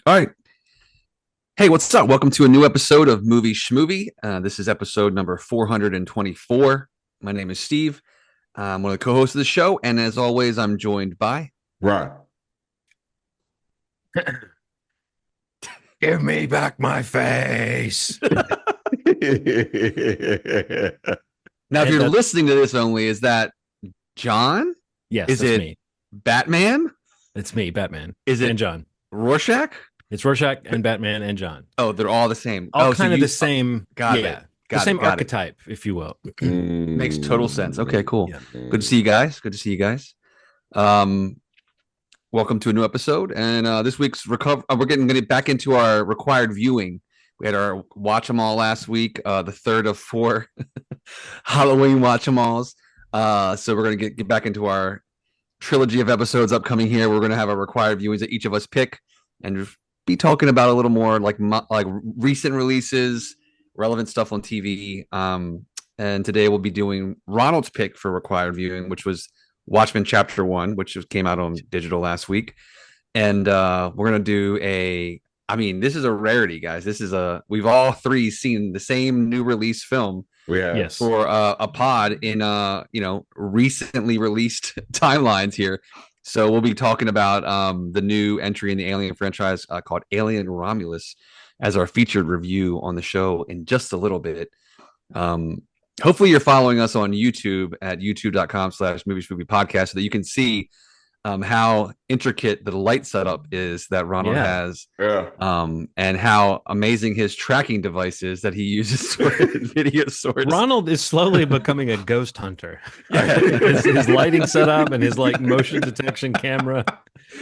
All right. Hey, what's up? Welcome to a new episode of Movie Schmovie. This is episode number 424. My name is Steve. I'm one of the co-hosts of the show, and as always, I'm joined by. Right. Give me back my face. Now, if And you're listening to this only, is that John? yes, Is that's it me. Batman? It's me, Batman. Is And it John. Rorschach? It's Rorschach and Batman and John. Oh, they're all the same. All Oh, so kind of you the same, got it. yeah. The Got it. same Got it. archetype, if you will. Makes total sense. Okay, cool. Yeah. Good to see you guys. Good to see you guys. Um, Welcome to a new episode. And this week's we're getting back into our required viewing. We had our watch 'em all last week, the third of four Halloween watch 'em alls. So we're gonna get back into our trilogy of episodes upcoming here. We're gonna have our required viewings that each of us pick, and be talking about a little more like recent releases, relevant stuff on TV. And today we'll be doing Ronald's pick for required viewing, which was Watchmen Chapter One, which came out on digital last week, and we're gonna do a. I mean, this is a rarity, guys. We've all three seen the same new release film We have. Yes. for a pod in recently released timelines here. So we'll be talking about the new entry in the Alien franchise called Alien Romulus as our featured review on the show in just a little bit. Um, Hopefully you're following us on YouTube at youtube.com/movie schmovie podcast so that you can see how intricate the light setup is that Ronald Yeah. has, Yeah. and how amazing his tracking device is that he uses for video source. Ronald is slowly becoming a ghost hunter. Yeah. his lighting setup and his like motion detection camera.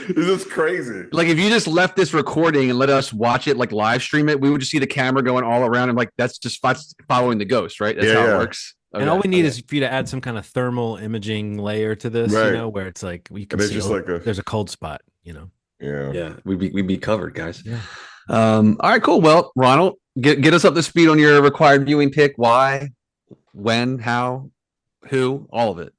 This is crazy. Like if you just left this recording and let us watch it, like live stream it, we would just see the camera going all around, and like that's just following the ghost, right? That's Yeah, how yeah. it works. And all we need is for you to add some kind of thermal imaging layer to this, Right. where it's like we can And it's see just like a there's a cold spot. yeah. Yeah, we'd be covered, guys. Yeah. All right, cool. Well, Ronald, get us up to speed on your required viewing pick. Why, when, how, who, all of it.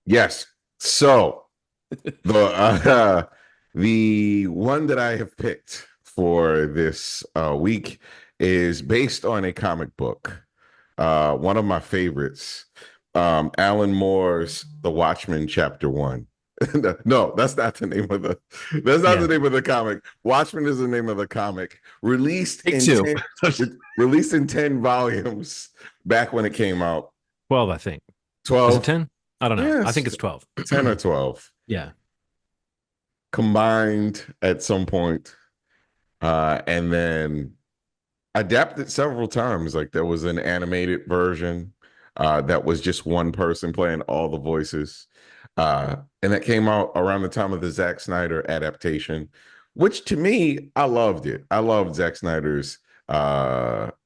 Yes. So the the one that I have picked for this week is based on a comic book. One of my favorites, Alan Moore's The Watchmen Chapter One. No, that's not the name of the name of the comic. Watchmen is the name of the comic. Take two. Released in 10 volumes back when it came out. 12, I think. Is 12. it 10? I don't know. Yes. I think it's 12. 10 or 12 Yeah. combined at some point, and then adapted several times. Like there was an animated version that was just one person playing all the voices. And that came out around the time of the Zack Snyder adaptation, which to me, I loved it. I loved Zack Snyder's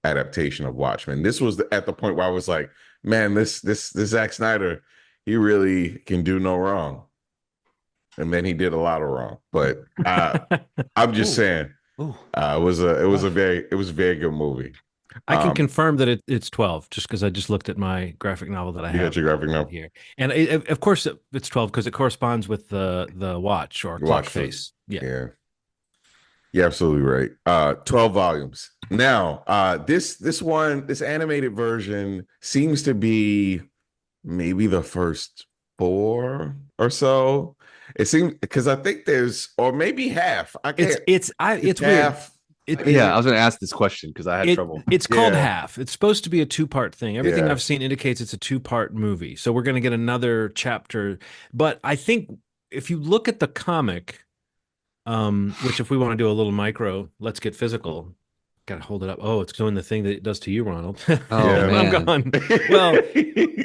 adaptation of Watchmen. This was at the point where I was like, man, this Zack Snyder, he really can do no wrong. And then he did a lot of wrong. But I'm just saying, it was a very good movie. I can confirm that it's 12 just because I just looked at my graphic novel that I You have got your graphic novel here. And of course it's 12 because it corresponds with the watch or clock face. Yeah. Yeah. You're absolutely right. 12 volumes. Now, this animated version seems to be maybe the first 4 or so. It seems because I think there's or maybe half. I can't. It's weird. half. Yeah, I was going to ask this question because I had trouble. It's called Yeah. half. It's supposed to be a 2-part thing. Everything Yeah. I've seen indicates it's a 2-part movie. So we're going to get another chapter. But I think if you look at the comic, which if we want to do a little micro, let's get physical. Got to hold it up. Oh, it's doing the thing that it does to you, Ronald. Oh, Yeah. man. I'm gone. Well,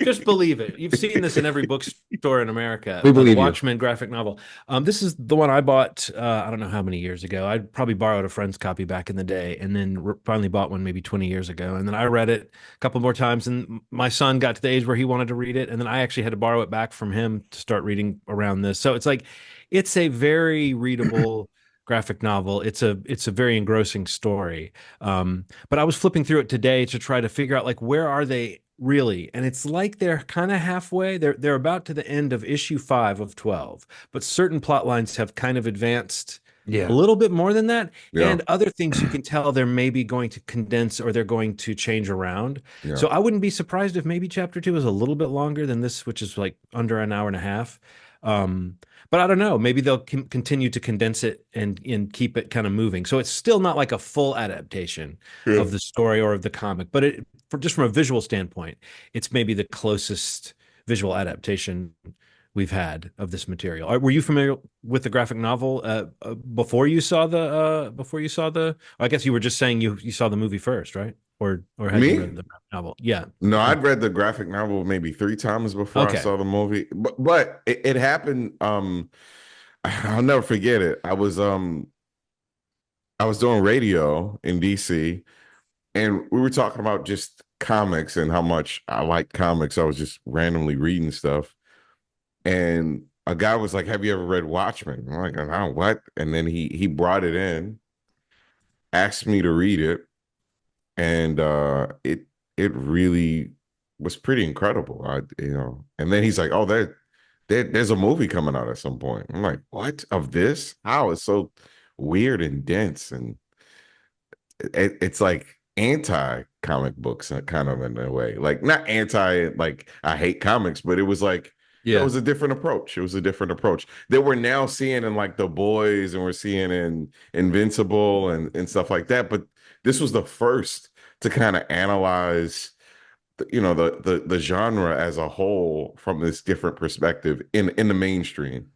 just believe it. You've seen this in every bookstore in America. We believe the you. Watchmen graphic novel. This is the one I bought. I don't know how many years ago. I probably borrowed a friend's copy back in the day, and then finally bought one maybe 20 years ago. And then I read it a couple more times, and my son got to the age where he wanted to read it, and then I actually had to borrow it back from him to start reading around this. So it's a very readable graphic novel. It's a very engrossing story. But I was flipping through it today to try to figure out like where are they really, and it's like they're kind of halfway. They're about to the end of issue 5 of 12, but certain plot lines have kind of advanced A Yeah. little bit more than that. Yeah. And other things you can tell they're maybe going to condense or they're going to change around. Yeah. So I wouldn't be surprised if maybe chapter two is a little bit longer than this, which is like under an hour and a half. Um, but I don't know. Maybe they'll continue to condense it and keep it kind of moving. So it's still not like a full adaptation Yeah. of the story or of the comic, but just from a visual standpoint, it's maybe the closest visual adaptation we've had of this material. Were you familiar with the graphic novel before you saw the? I guess you were just saying you saw the movie first, right? Or had you Me? read the graphic novel? Yeah. No, I'd read the graphic novel maybe 3 times before I Okay. saw the movie. But it happened. I'll never forget it. I was doing radio in DC, and we were talking about just comics and how much I like comics. I was just randomly reading stuff. And a guy was like, "Have you ever read Watchmen?" I'm like, "Oh, what?" And then he brought it in, asked me to read it, and it really was pretty incredible. And then he's like, "Oh, there's a movie coming out at some point." I'm like, "What of this? How? It's so weird and dense, and it's like anti comic books, kind of in a way. Like not anti, like I hate comics, but it was like it Yeah. was a different approach. It was a different approach that we're now seeing in like The Boys, and we're seeing in Invincible and stuff like that. But this was the first to kind of analyze the genre as a whole from this different perspective in the mainstream.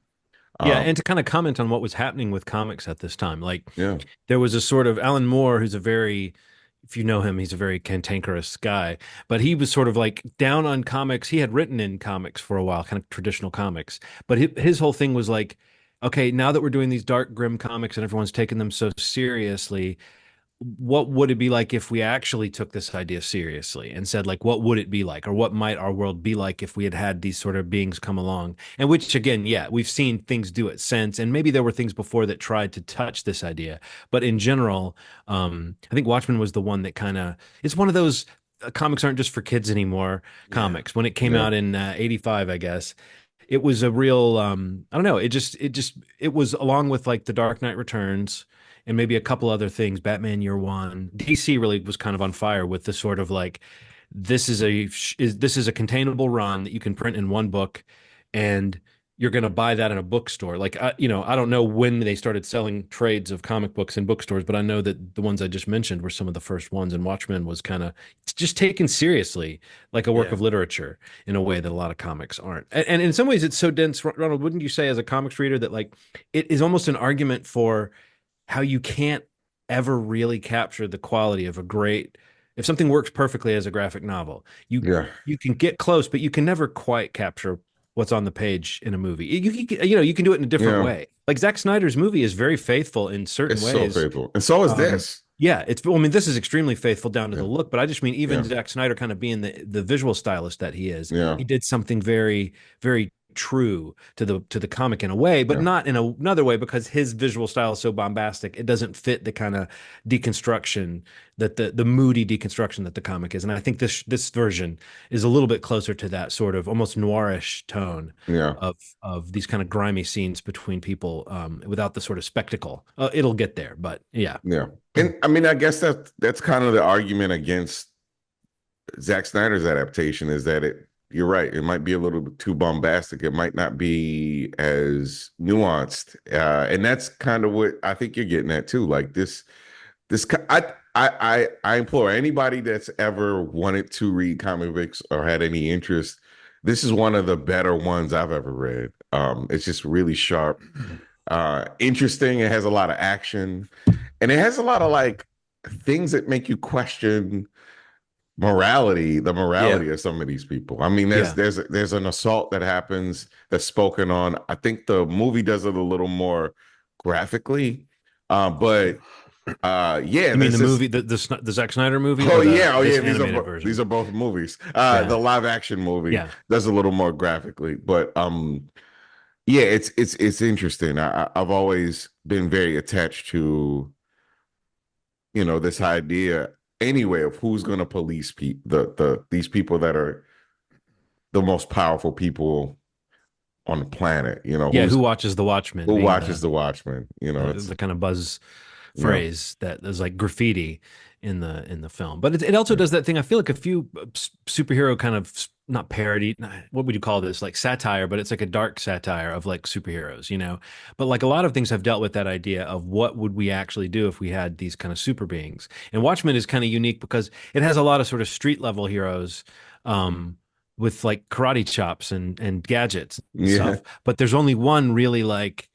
Yeah, um and to kind of comment on what was happening with comics at this time, like yeah. there was a sort of Alan Moore, who's a very, if you know him, he's a very cantankerous guy, but he was sort of like down on comics. He had written in comics for a while, kind of traditional comics, but his whole thing was like, okay, now that we're doing these dark, grim comics and everyone's taking them so seriously, what would it be like if we actually took this idea seriously and said, like, what would it be like, or what might our world be like if we had these sort of beings come along? And which, again, yeah, we've seen things do it since, and maybe there were things before that tried to touch this idea, but in general, I think Watchmen was the one that kind of, it's one of those comics aren't just for kids anymore Yeah. comics. When it came Yeah. out in 85, I guess it was a real I don't know, it was along with like the Dark Knight Returns and maybe a couple other things, Batman Year One. DC really was kind of on fire with the sort of like, this is a containable run that you can print in one book, and you're going to buy that in a bookstore. Like, I don't know when they started selling trades of comic books in bookstores, but I know that the ones I just mentioned were some of the first ones, and Watchmen was kind of just taken seriously, like a work Yeah. of literature in a way that a lot of comics aren't. And in some ways, it's so dense, Ronald. Wouldn't you say, as a comics reader, that like it is almost an argument for how you can't ever really capture the quality of a great, if something works perfectly as a graphic novel, Yeah. you can get close, but you can never quite capture what's on the page in a movie. You can do it in a different Yeah. way. Like Zack Snyder's movie is very faithful in certain It's so ways. faithful, and so is Um, this. yeah, I mean, this is extremely faithful down to Yeah. the look, but I just mean even Yeah. Zack Snyder kind of being the visual stylist that he is, Yeah. he did something very, very true to the comic in a way, but Yeah. not in another way, because his visual style is so bombastic. It doesn't fit the kind of deconstruction that the moody deconstruction that the comic is. And I think this version is a little bit closer to that sort of almost noirish tone Yeah. of these kind of grimy scenes between people, without the sort of spectacle. It'll get there, but yeah. Yeah. And I mean, I guess that's kind of the argument against Zack Snyder's adaptation, is that you're right, it might be a little bit too bombastic. It might not be as nuanced. And that's kind of what I think you're getting at too. Like I implore anybody that's ever wanted to read comic books or had any interest, this is one of the better ones I've ever read. It's just really sharp, interesting. It has a lot of action, and it has a lot of like things that make you question the Yeah. morality of some of these people. I mean, Yeah. there's an assault that happens that's spoken on. I think the movie does it a little more graphically, but yeah, You mean there's the this. movie, the Zack Snyder movie, Oh or yeah, oh this yeah. animated version? These are both movies. Yeah. The live action movie Yeah. does a little more graphically, but yeah, it's interesting. I've always been very attached to this idea anyway of who's going to police these people that are the most powerful people on the planet. You know, Yeah, who watches the Watchmen? who Being watches the Watchmen? You know, it's the kind of buzz yeah, phrase that is like graffiti in the film. But it also does that thing. I feel like a few superhero kind of not parody. What would you call this? Like satire, but it's like a dark satire of like superheroes, you know. But like a lot of things have dealt with that idea of what would we actually do if we had these kind of super beings. And Watchmen is kind of unique because it has a lot of sort of street level heroes. With like karate chops and gadgets and yeah, stuff, but there's only one really like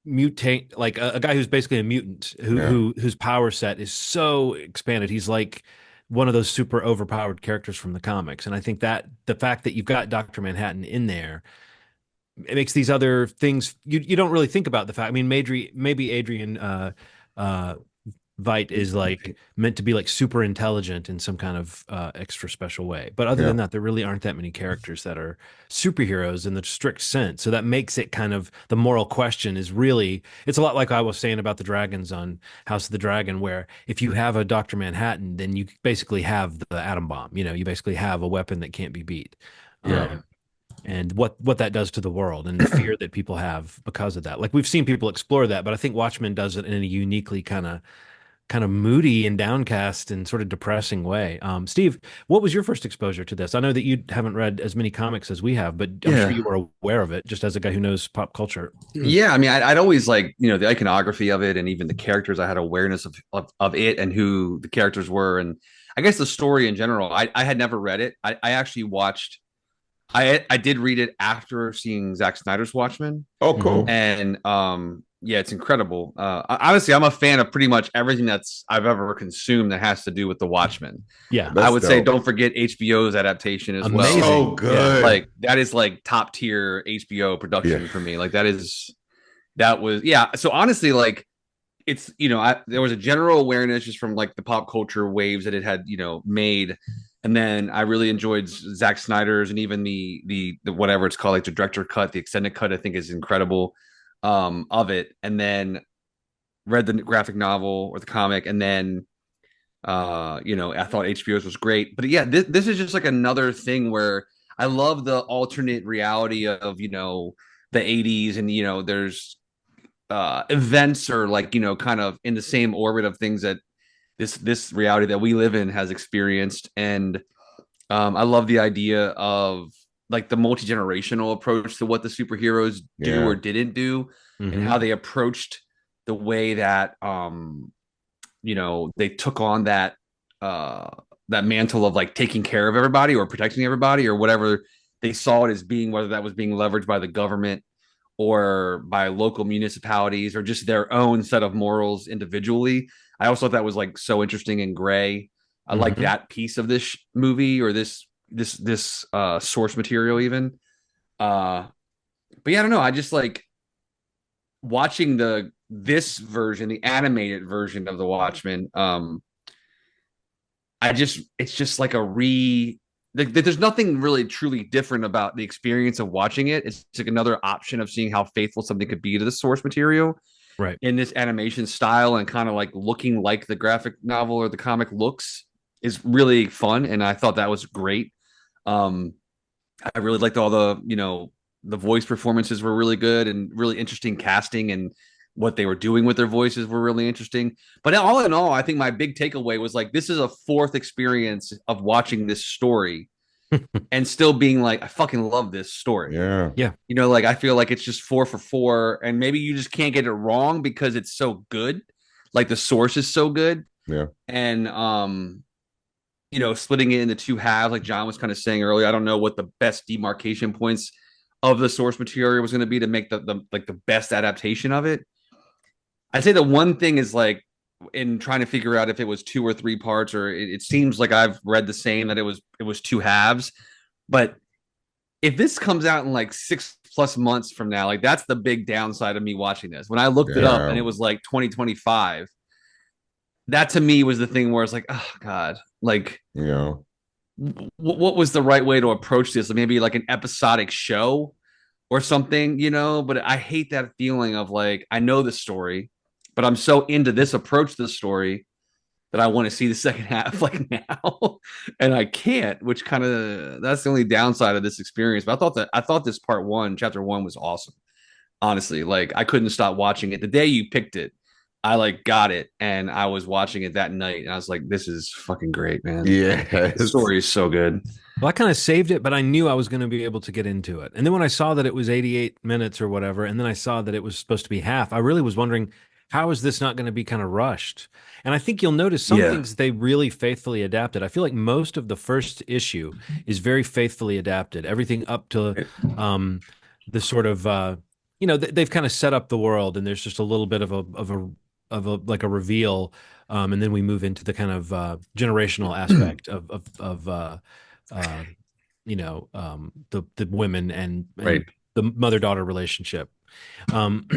mutate, like a guy who's basically a mutant yeah, whose power set is so expanded. He's like one of those super overpowered characters from the comics. And I think that the fact that you've got Dr. Manhattan in there, it makes these other things you don't really think about the fact. I mean, maybe Adrian uh Veidt is like meant to be like super intelligent in some kind of extra special way. But other yeah, than that, there really aren't that many characters that are superheroes in the strict sense. So that makes it kind of the moral question is really, it's a lot like I was saying about the dragons on House of the Dragon, where if you have a Dr. Manhattan, then you basically have the atom bomb. You know, you basically have a weapon that can't be beat. yeah. And what that does to the world and the fear that people have because of that. Like we've seen people explore that, but I think Watchmen does it in a uniquely kind of moody and downcast and sort of depressing way. Steve, what was your first exposure to this? I know that you haven't read as many comics as we have, but I'm sure Yeah. you were aware of it just as a guy who knows pop culture. Yeah, I mean, I'd always like, the iconography of it and even the characters. I had awareness of it and who the characters were. And I guess the story in general, I had never read it. I actually watched, I did read it after seeing Zack Snyder's Watchmen. Oh, Mhm. cool. And yeah, it's incredible. Honestly, I'm a fan of pretty much everything that's I've ever consumed that has to do with the Watchmen. Yeah. I That's would say dope. don't forget HBO's adaptation as well. Amazing. So Yeah. good. Like that is like top tier HBO production Yeah. for me. Like that was yeah. So honestly, like it's there was a general awareness just from like the pop culture waves that it had made, and then I really enjoyed Zack Snyder's and even the whatever it's called, like the director cut, the extended cut. I think is incredible of it, and then read the graphic novel or the comic, and then I thought HBO's was great. But yeah, this is just like another thing where I love the alternate reality of the 80s, and there's events or like kind of in the same orbit of things that this reality that we live in has experienced. And I love the idea of like the multi-generational approach to what the superheroes do Yeah. or didn't do, and Mhm. how they approached the way that they took on uh that mantle of like taking care of everybody or protecting everybody or whatever they saw it as being, whether that was being leveraged by the government or by local municipalities or just their own set of morals individually. I also thought that was like so interesting and gray. I like Mhm. that piece of this movie or this source material even. Uh but yeah, I don't know. I just like watching this version, the animated version of the Watchmen. It's just like there's nothing really truly different about the experience of watching it. It's like another option of seeing how faithful something could be to the source material Right. in this animation style and kind of like looking like the graphic novel or the comic looks is really fun. And I thought that was great. Um, I really liked all the voice performances were really good and really interesting casting, and what they were doing with their voices were really interesting. But all in all, I think my big takeaway was like this is a fourth experience of watching this story and still being like, I fucking love this story. Yeah. Yeah. Like I feel like it's just 4 for 4, and maybe you just can't get it wrong because it's so good. Like the source is so good. Yeah. And splitting it into two halves, like John was kind of saying earlier. I don't know what the best demarcation points of the source material was going to be to make the best adaptation of it. I'd say the one thing is like in trying to figure out if it was 2 or 3 parts, or it seems like I've read the same that it was two halves. But if this comes out in like 6+ months from now, like that's the big downside of me watching this. When I looked it up Yeah. and it was like 2025, that to me was the thing where it's like, oh God, like You know. what was the right way to approach this? Maybe like an episodic show or something, but I hate that feeling of like, I know the story, but I'm so into this approach to the story that I want to see the second half like now, and I can't. Which kind of that's the only downside of this experience. But I thought this part one, chapter one, was awesome. Honestly, like I couldn't stop watching it. The day you picked it, I like got it, and I was watching it that night, and I was like, "This is fucking great, man." The Yes. story is so good. Well, I kind of saved it, but I knew I was going to be able to get into it. And then when I saw that it was 88 minutes or whatever, and then I saw that it was supposed to be half, I really was wondering, how is this not going to be kind of rushed? And I think you'll notice some Yeah, things they really faithfully adapted. I feel like most of the first issue is very faithfully adapted. Everything up to um, the sort of they've kind of set up the world, and there's just a little bit of a like a reveal, and then we move into the kind of generational aspect of uh, the women and right. the mother daughter relationship. Um,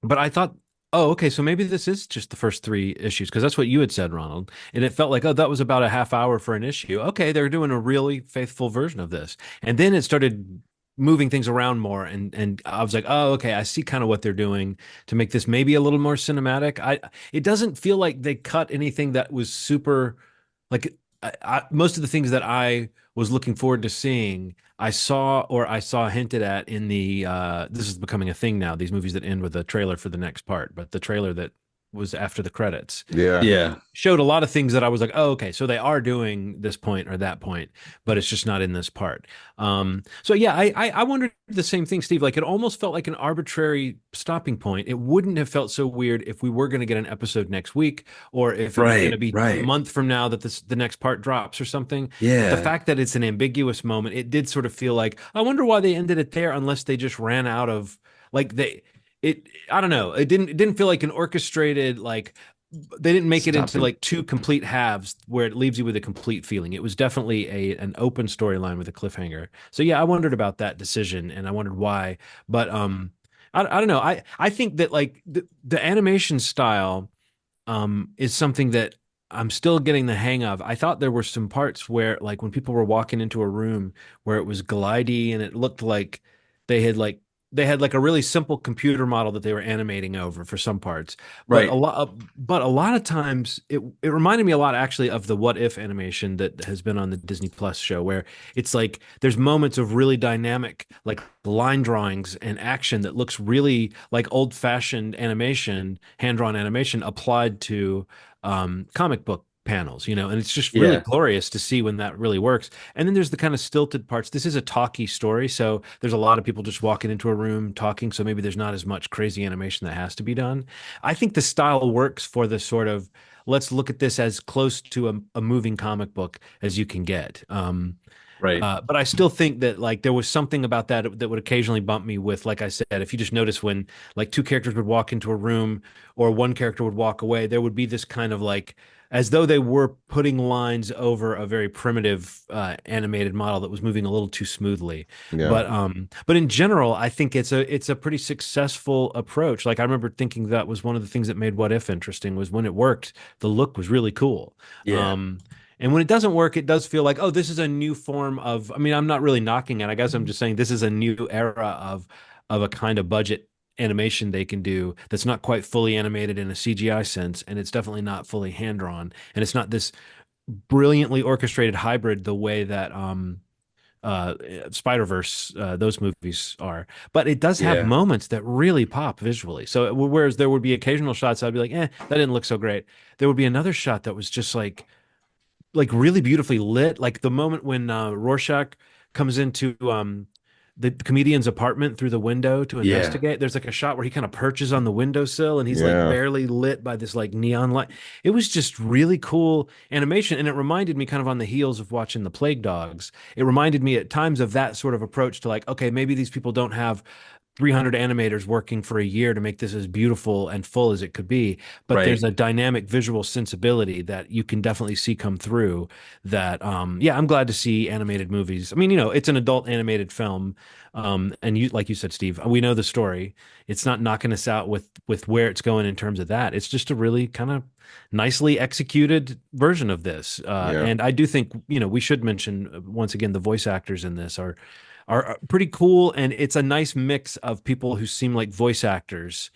but I thought, oh, okay, so maybe this is just the first three issues because that's what you had said, Ronald, and it felt like, oh, that was about a half hour for an issue. Okay, they're doing a really faithful version of this, and then it started moving things around more and I was like, oh, okay, I see kind of what they're doing to make this maybe a little more cinematic. It doesn't feel like they cut anything that was super like most of the things that I was looking forward to seeing, I saw hinted at in the this is becoming a thing now, these movies that end with a trailer for the next part, but the trailer that was after the credits Yeah. Yeah, showed a lot of things that I was like, oh, okay, so they are doing this point or that point, but it's just not in this part. So yeah, I wondered the same thing, Steve. Like it almost felt like an arbitrary stopping point. It wouldn't have felt so weird if we were going to get an episode next week, or if it was going to right, be a right. month from now that the next part drops or something. But the Yeah, fact that it's an ambiguous moment, it did sort of feel like I wonder why they ended it there, unless they just ran out of like they. It I don't know. It didn't feel like an orchestrated like they didn't make it into stopping. like two complete halves where it leaves you with a complete feeling. It was definitely an open storyline with a cliffhanger. So yeah, I wondered about that decision and I wondered why. But I don't know. I think that like the animation style is something that I'm still getting the hang of. I thought there were some parts where like when people were walking into a room where it was glidey and it looked like they had like they had like a really simple computer model that they were animating over for some parts, but Right. a lot of times it reminded me a lot actually of the What If animation that has been on the Disney Plus show, where it's like there's moments of really dynamic like line drawings and action that looks really like old fashioned animation, hand drawn animation applied to comic book panels, and it's just really Yeah, glorious to see when that really works. And then there's the kind of stilted parts. This is a talky story, so there's a lot of people just walking into a room talking, so maybe there's not as much crazy animation that has to be done. I think the style works for the sort of let's look at this as close to a moving comic book as you can get. right. But I still think that like there was something about that that would occasionally bump me with, like I said, if you just notice when like two characters would walk into a room or one character would walk away, there would be this kind of like as though they were putting lines over a very primitive animated model that was moving a little too smoothly. Yeah. But in general, I think it's a pretty successful approach. Like I remember thinking that was one of the things that made What If interesting was when it worked, the look was really cool. Yeah, Um, and when it doesn't work, it does feel like, oh, this is a new form of, I mean, I'm not really knocking it. I guess I'm just saying this is a new era of a kind of budget animation they can do that's not quite fully animated in a CGI sense, and it's definitely not fully hand drawn, and it's not this brilliantly orchestrated hybrid the way that uh Spider-Verse those movies are. But it does have yeah, moments that really pop visually. So whereas there would be occasional shots I'd be like, that didn't look so great. There would be another shot that was just like really beautifully lit. Like the moment when Rorschach comes into the comedian's apartment through the window to yeah, investigate. There's like a shot where he kind of perches on the windowsill and he's like Yeah. barely lit by this like neon light. It was just really cool animation. And it reminded me kind of on the heels of watching The Plague Dogs. It reminded me at times of that sort of approach to like, okay, maybe these people don't have 300 animators working for a year to make this as beautiful and full as it could be, but there's right. a dynamic visual sensibility that you can definitely see come through that yeah, I'm glad to see animated movies. I mean, it's an adult animated film, and you like you said, Steve, we know the story. It's not knocking us out with where it's going in terms of that. It's just a really kind of nicely executed version of this. Yeah. And I do think, we should mention once again the voice actors in this are pretty cool, and it's a nice mix of people who seem like voice actors,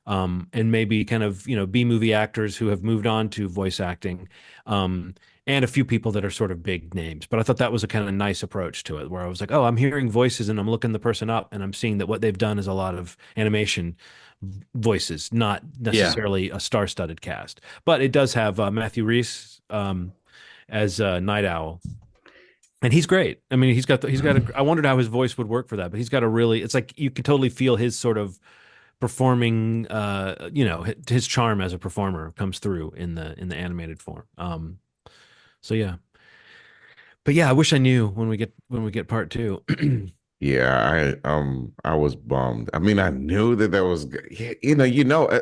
and maybe kind of, B movie actors who have moved on to voice acting, and a few people that are sort of big names. But I thought that was a kind of nice approach to it, where I was like, oh, I'm hearing voices and I'm looking the person up and I'm seeing that what they've done is a lot of animation voices, not Yeah. necessarily a star-studded cast. But it does have Matthew Rhys as Night Owl, and he's great. I mean, I wondered how his voice would work for that, but he's got a really, it's like you can totally feel his sort of performing, his charm as a performer comes through in the animated form. So yeah, but yeah, I wish I knew when we get part two. Yeah, I was bummed. I mean, I knew that there was, yeah,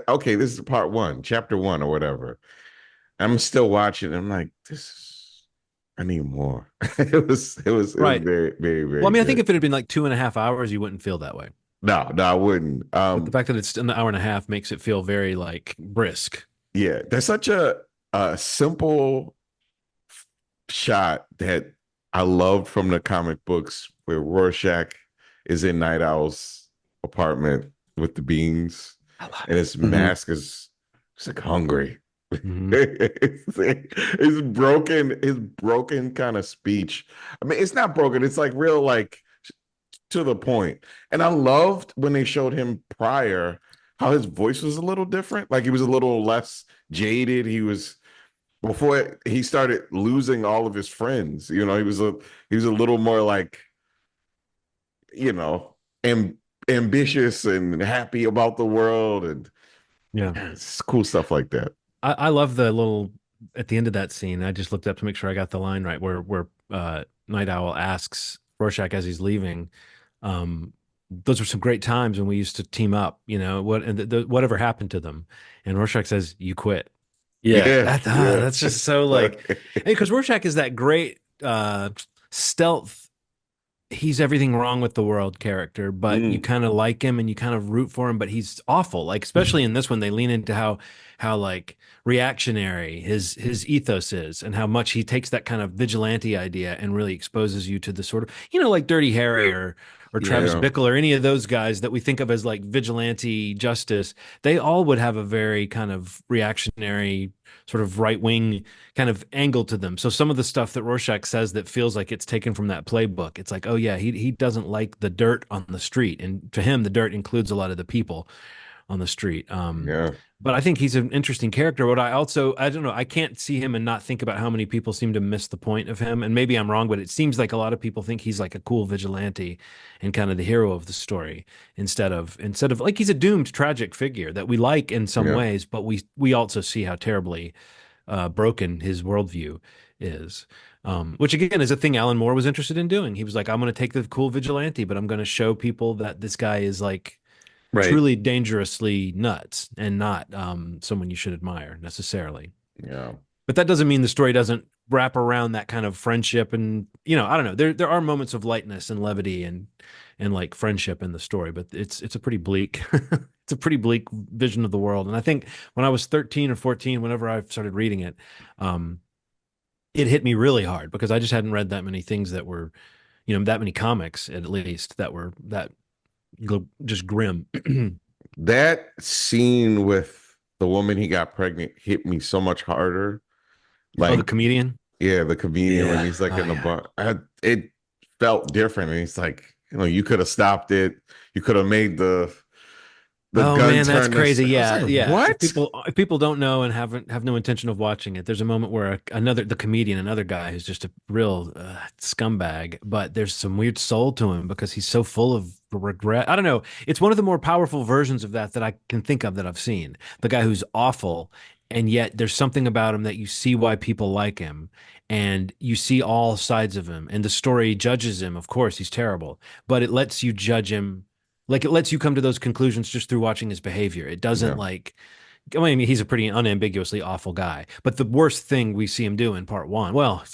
okay, this is part one, chapter one or whatever. I'm still watching. I'm like, I need more. It was Right. very, very, Well, I very mean, I think good. if it had been like 2.5 hours, you wouldn't feel that way. No, no, I wouldn't. But the fact that it's an hour and a half makes it feel very like brisk. Yeah, there's such a simple shot that I loved from the comic books where Rorschach is in Night Owl's apartment with the beans, I love and it. his Mhm. mask is it's like hungry. Mhm. His broken kind of speech. I mean, it's not broken. It's like real, like to the point. And I loved when they showed him prior how his voice was a little different. Like he was a little less jaded. He was before he started losing all of his friends. He was a little more like you know ambitious and happy about the world and Yeah. it's cool stuff like that. I love the little at the end of that scene. I just looked up to make sure I got the line right where Night Owl asks Rorschach as he's leaving, um, those were some great times when we used to team up, whatever happened to them. And Rorschach says, "You quit." Yeah. Yeah, yeah. That's just so like, because Rorschach is that great stealth, he's everything wrong with the world character, but you Mm, kind of like him and you kind of root for him, but he's awful. Like, especially in this one, they lean into how like reactionary his ethos is and how much he takes that kind of vigilante idea and really exposes you to the sort of, like Dirty Harry or Travis yeah, Bickle or any of those guys that we think of as like vigilante justice. They all would have a very kind of reactionary, sort of right wing kind of angle to them. So some of the stuff that Rorschach says that feels like it's taken from that playbook, it's like, oh yeah, he doesn't like the dirt on the street, and to him, the dirt includes a lot of the people on the street. yeah, But I think he's an interesting character. But I don't know, I can't see him and not think about how many people seem to miss the point of him. And maybe I'm wrong, but it seems like a lot of people think he's like a cool vigilante and kind of the hero of the story instead of like he's a doomed tragic figure that we like in some yeah. ways, but we also see how terribly broken his worldview is. Which again is a thing Alan Moore was interested in doing. He was like, I'm going to take the cool vigilante, but I'm going to show people that this guy is like Right. truly dangerously nuts and not someone you should admire necessarily. Yeah. But that doesn't mean the story doesn't wrap around that kind of friendship and I don't know. There are moments of lightness and levity and like friendship in the story, but it's a pretty bleak it's a pretty bleak vision of the world. And I think when I was 13 or 14, whenever I started reading it, um, it hit me really hard because I just hadn't read that many things that were, that many comics at least that were that just grim. That scene with the woman he got pregnant hit me so much harder. Oh, the Like, comedian. yeah, the comedian when Yeah. he's like Oh in the yeah. bar, it felt different. And he's like, you could have stopped it. You could have made the Oh gun man, that's turn this. crazy. I was Yeah, like, yeah. If what? people don't know and have no intention of watching it, there's a moment where the comedian, another guy who's just a real scumbag, but there's some weird soul to him because he's so full of regret. I don't know. It's one of the more powerful versions of that I can think of that I've seen. The guy who's awful, and yet there's something about him that you see why people like him, and you see all sides of him, and the story judges him. Of course, he's terrible, but it lets you judge him, like it lets you come to those conclusions just through watching his behavior. It doesn't Yeah, like, I mean, he's a pretty unambiguously awful guy. But the worst thing we see him do in part one, well,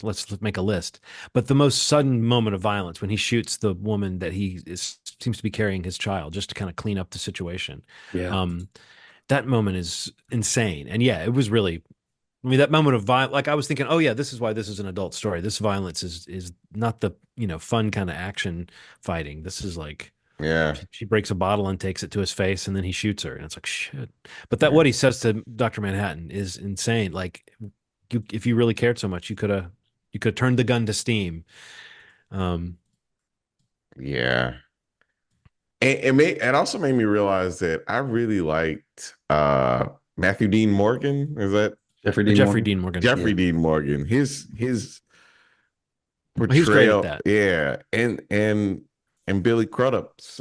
let's make a list. But the most sudden moment of violence when he shoots the woman that seems to be carrying his child just to kind of clean up the situation. Yeah. Um, that moment is insane. And yeah, it was really, I mean, that moment of violence, like I was thinking, oh yeah, this is why this is an adult story. This violence is not the, fun kind of action fighting. This is like Yeah. She breaks a bottle and takes it to his face, and then he shoots her, and it's like shit. But that Yeah. what he says to Dr. Manhattan is insane. Like, if you really cared so much, you could turned the gun to steam. Um, Yeah. And it also made me realize that I really liked Matthew Dean Morgan. Is that Jeffrey Dean Jeffrey Morgan. Dean Morgan. Jeffrey Yeah. Dean Morgan? His He was great at portrayal, that. yeah, and Billy Crudup's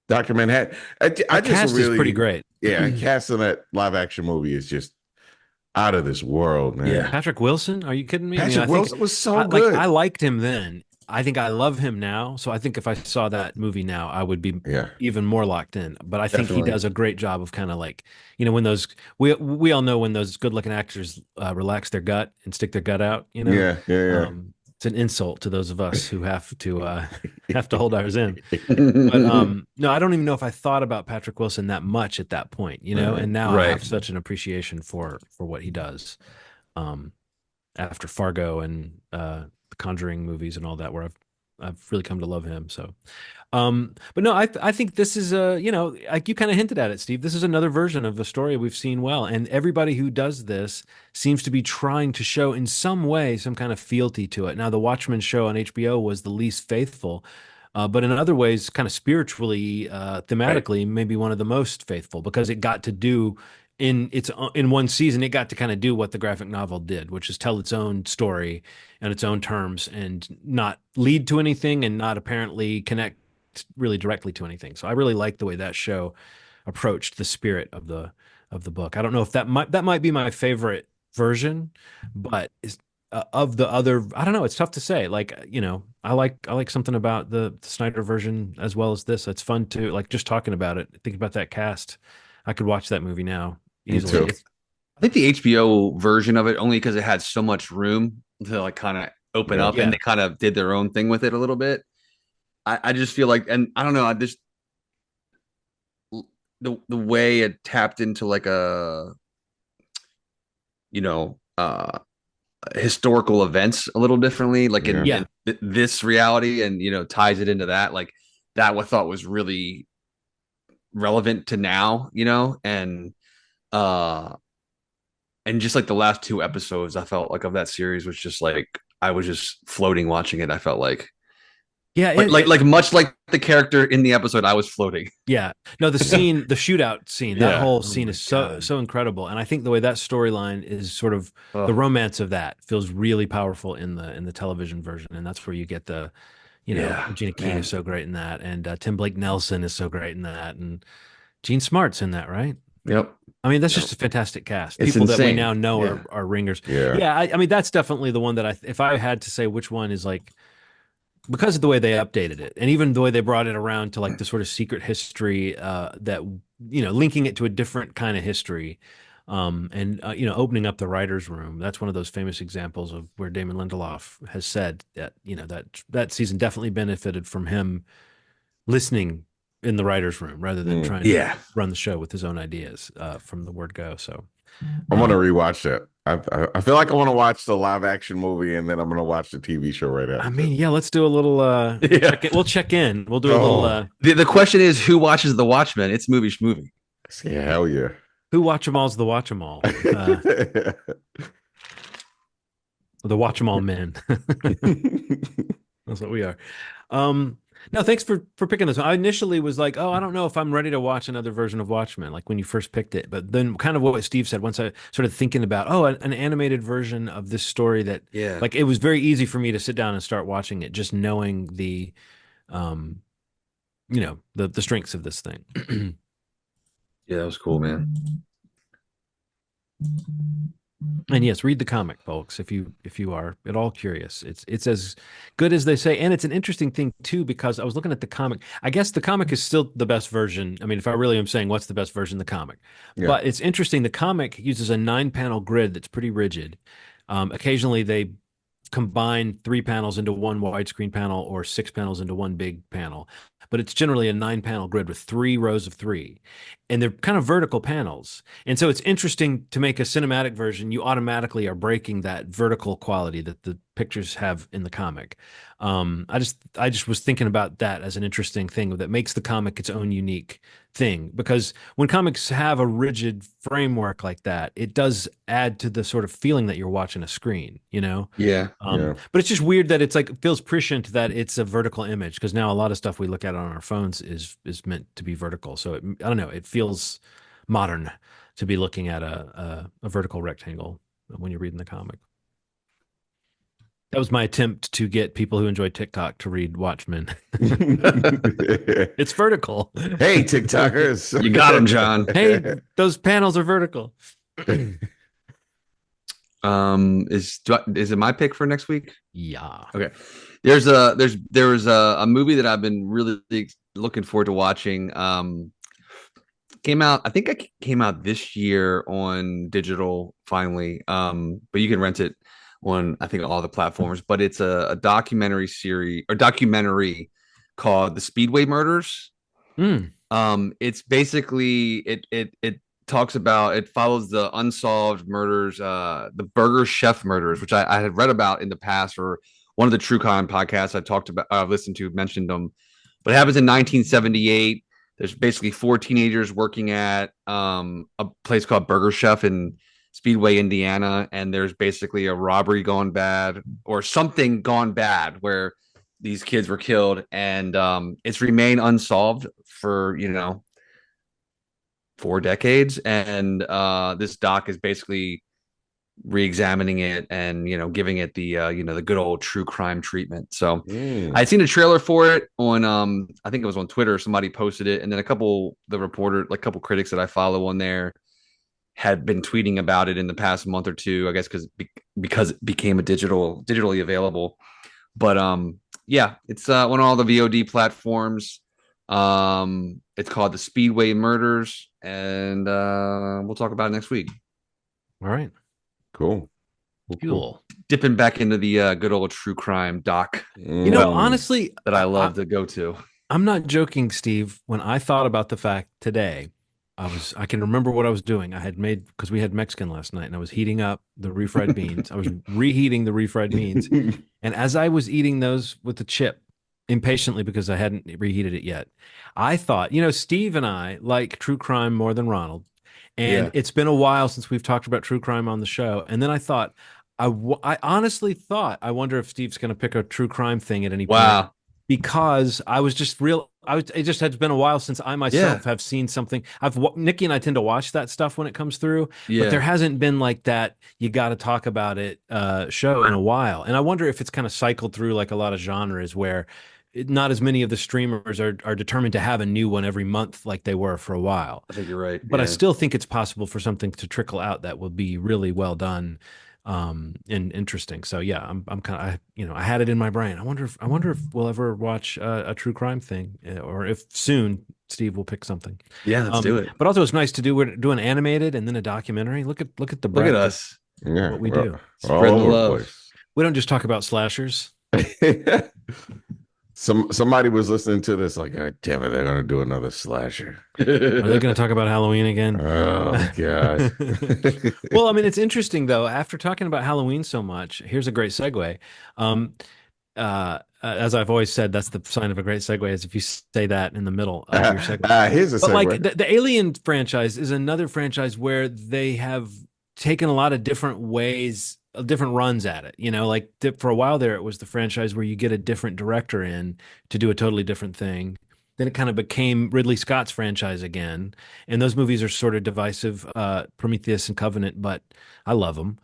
Dr. Manhattan. I That just cast is pretty really, great. yeah, casting that live action movie is just out of this world, man. Yeah. Patrick Wilson, are you kidding me? Patrick I think Wilson was so good. I liked him then. I think I love him now. So I think if I saw that movie now, I would be Yeah. even more locked in. But I think he Definitely. does a great job of kind of like, when those we all know when those good looking actors relax their gut and stick their gut out. Yeah. It's an insult to those of us who have to hold ours in. But no, I don't even know if I thought about Patrick Wilson that much at that point, and now I Right. have such an appreciation for what he does. Um, After Fargo and the Conjuring movies and all that, where I've really come to love him. So, but no, I think this is like you kind of hinted at it, Steve. This is another version of the story we've seen well, and everybody who does this seems to be trying to show in some way some kind of fealty to it. Now, the Watchmen show on HBO was the least faithful. But in other ways, kind of spiritually, thematically, maybe one of the most faithful because it got to do in one season, it got to kind of do what the graphic novel did, which is tell its own story on its own terms and not lead to anything and not apparently connect really directly to anything. So I really like the way that show approached the spirit of the book. I don't know if that might be my favorite version, but of the other, I don't know. It's tough to say. Like, I like something about the Snyder version as well as this. It's fun to like just talking about it, think about that cast. I could watch that movie now easily. too. I think the HBO version of it only because it had so much room to like kind of open up, Yeah. and they kind of did their own thing with it a little bit. I just feel like, and I don't know, I just the way it tapped into like a you know historical events a little differently, like in, Yeah. this reality, and ties it into that, like that I thought was really relevant to now, uh and just like the last two episodes, I felt like of that series was just like I was just floating watching it. I felt like Yeah, like much like the character in the episode, I was floating. yeah. No, the shootout scene, that Yeah. whole Oh scene my is so God. so incredible, and I think the way that storyline is sort of the Ugh. romance of that feels really powerful in the television version, and that's where you get the, Yeah, Regina King man. is so great in that, and Tim Blake Nelson is so great in that, and Gene Smart's in that, right? Yep. I mean, that's Yep. just a fantastic cast. It's People that we insane. now know Yeah. are ringers. Yeah. Yeah, I mean, that's definitely the one that if I had to say which one is like, because of the way they updated it and even the way they brought it around to like the sort of secret history that linking it to a different kind of history, and opening up the writer's room. That's one of those famous examples of where Damon Lindelof has said that that season definitely benefited from him listening in the writer's room rather than trying Yeah. to run the show with his own ideas from the word go. So I want to rewatch that. I feel like I want to watch the live action movie and then I'm going to watch the TV show right after. I mean, yeah, let's do a little we'll check in. We'll do a little The question is, who watches The Watchmen? It's Movie Schmovie. Yeah, hell yeah. who watch 'em all's the watch 'em all. The watch 'em all men. That's what we are. No, thanks for picking this one. I initially was like, oh, I don't know if I'm ready to watch another version of Watchmen, like when you first picked it. But then kind of what Steve said, once I started thinking about, an animated version of this story that, Yeah. like, it was very easy for me to sit down and start watching it, just knowing the strengths of this thing. Yeah, that was cool, man. And yes, read the comic, folks, if you are at all curious. It's as good as they say, and it's an interesting thing too because I was looking at the comic. I guess the comic is still the best version. I mean, if I really am saying what's the best version, the comic. Yeah. But it's interesting. The comic uses a 9-panel grid that's pretty rigid. Occasionally they combine 3 panels into one widescreen panel or 6 panels into one big panel. But it's generally a 9 panel grid with 3 rows of 3. And they're kind of vertical panels. And so it's interesting to make a cinematic version. You automatically are breaking that vertical quality that the pictures have in the comic. I just was thinking about that as an interesting thing that makes the comic its own unique thing, because when comics have a rigid framework like that, it does add to the sort of feeling that you're watching a screen, you know? Yeah. But it's just weird that it's like, it feels prescient that it's a vertical image, because now a lot of stuff we look at on our phones is meant to be vertical. So I don't know, it feels modern to be looking at a vertical rectangle when you're reading the comic. That was my attempt to get people who enjoy TikTok to read Watchmen. It's vertical. Hey, TikTokers. You got him, John. Hey, those panels are vertical. Is it my pick for next week? Yeah. Okay. There was a movie that I've been really looking forward to watching. Came out, I think it came out this year on digital finally. But you can rent it on, I think, all the platforms. But it's a documentary series or documentary called The Speedway Murders. Mm. It's basically it talks about, it follows the unsolved murders, the Burger Chef murders, which I had read about in the past, or one of the True Crime podcasts I've listened to mentioned them. But it happens in 1978. There's basically 4 teenagers working at a place called Burger Chef in Speedway, Indiana, and there's basically a robbery gone bad or something gone bad where these kids were killed, and it's remained unsolved for 4 decades. And this doc is basically re-examining it and giving it the the good old true crime treatment. So I'd seen a trailer for it on I think it was on Twitter. Somebody posted it, and then a couple critics that I follow on there had been tweeting about it in the past month or two, I guess because it became digitally available. But yeah, it's on all the VOD platforms. It's called The Speedway Murders, and we'll talk about it next week. All right. Cool. Dipping back into the good old true crime doc. Honestly, that I love to go to. I'm not joking, Steve. When I thought about the fact today, I can remember what I was doing. I had made, because we had Mexican last night, and I was heating up the refried beans. I was reheating the refried beans. And as I was eating those with the chip impatiently because I hadn't reheated it yet, I thought, Steve and I like true crime more than Ronald. And it's been a while since we've talked about true crime on the show. And then I thought, I honestly thought, I wonder if Steve's going to pick a true crime thing at any point. Because I was just it just had been a while since I myself have seen something. Nikki and I tend to watch that stuff when it comes through, but there hasn't been like that, you got to talk about it show in a while. And I wonder if it's kind of cycled through like a lot of genres where not as many of the streamers are determined to have a new one every month like they were for a while. I think you're right. But I still think it's possible for something to trickle out that will be really well done and interesting. So yeah, I'm kind of, I had it in my brain. I wonder if we'll ever watch a true crime thing, or if soon Steve will pick something. Yeah, let's do it. But also it's nice to do an animated and then a documentary. Look at the breadth. Look at us. Yeah, what we do. Spread the love. We don't just talk about slashers. Somebody was listening to this like, God damn it, they're gonna do another slasher. Are they gonna talk about Halloween again? Oh god. Well, I mean, it's interesting though. After talking about Halloween so much, here's a great segue. As I've always said, that's the sign of a great segue, is if you say that in the middle of your segue. Here's a segue. But like the Alien franchise is another franchise where they have taken a lot of different ways, different runs at it. Like for a while there, it was the franchise where you get a different director in to do a totally different thing. Then it kind of became Ridley Scott's franchise again. And those movies are sort of divisive, Prometheus and Covenant, but I love them.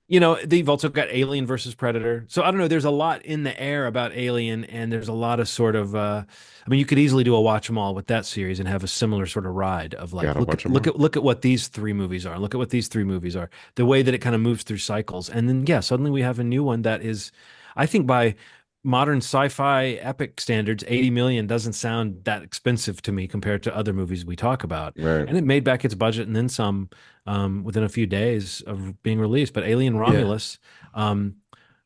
They've also got Alien versus Predator. So I don't know, there's a lot in the air about Alien, and there's a lot of sort of, you could easily do a watch 'em all with that series and have a similar sort of ride of like, look at what these 3 movies are. Look at what these 3 movies are. The way that it kind of moves through cycles. And then, suddenly we have a new one that is, I think by modern sci-fi epic standards, 80 million doesn't sound that expensive to me compared to other movies we talk about. Right. And it made back its budget and then some within a few days of being released. But Alien Yeah. Romulus, um,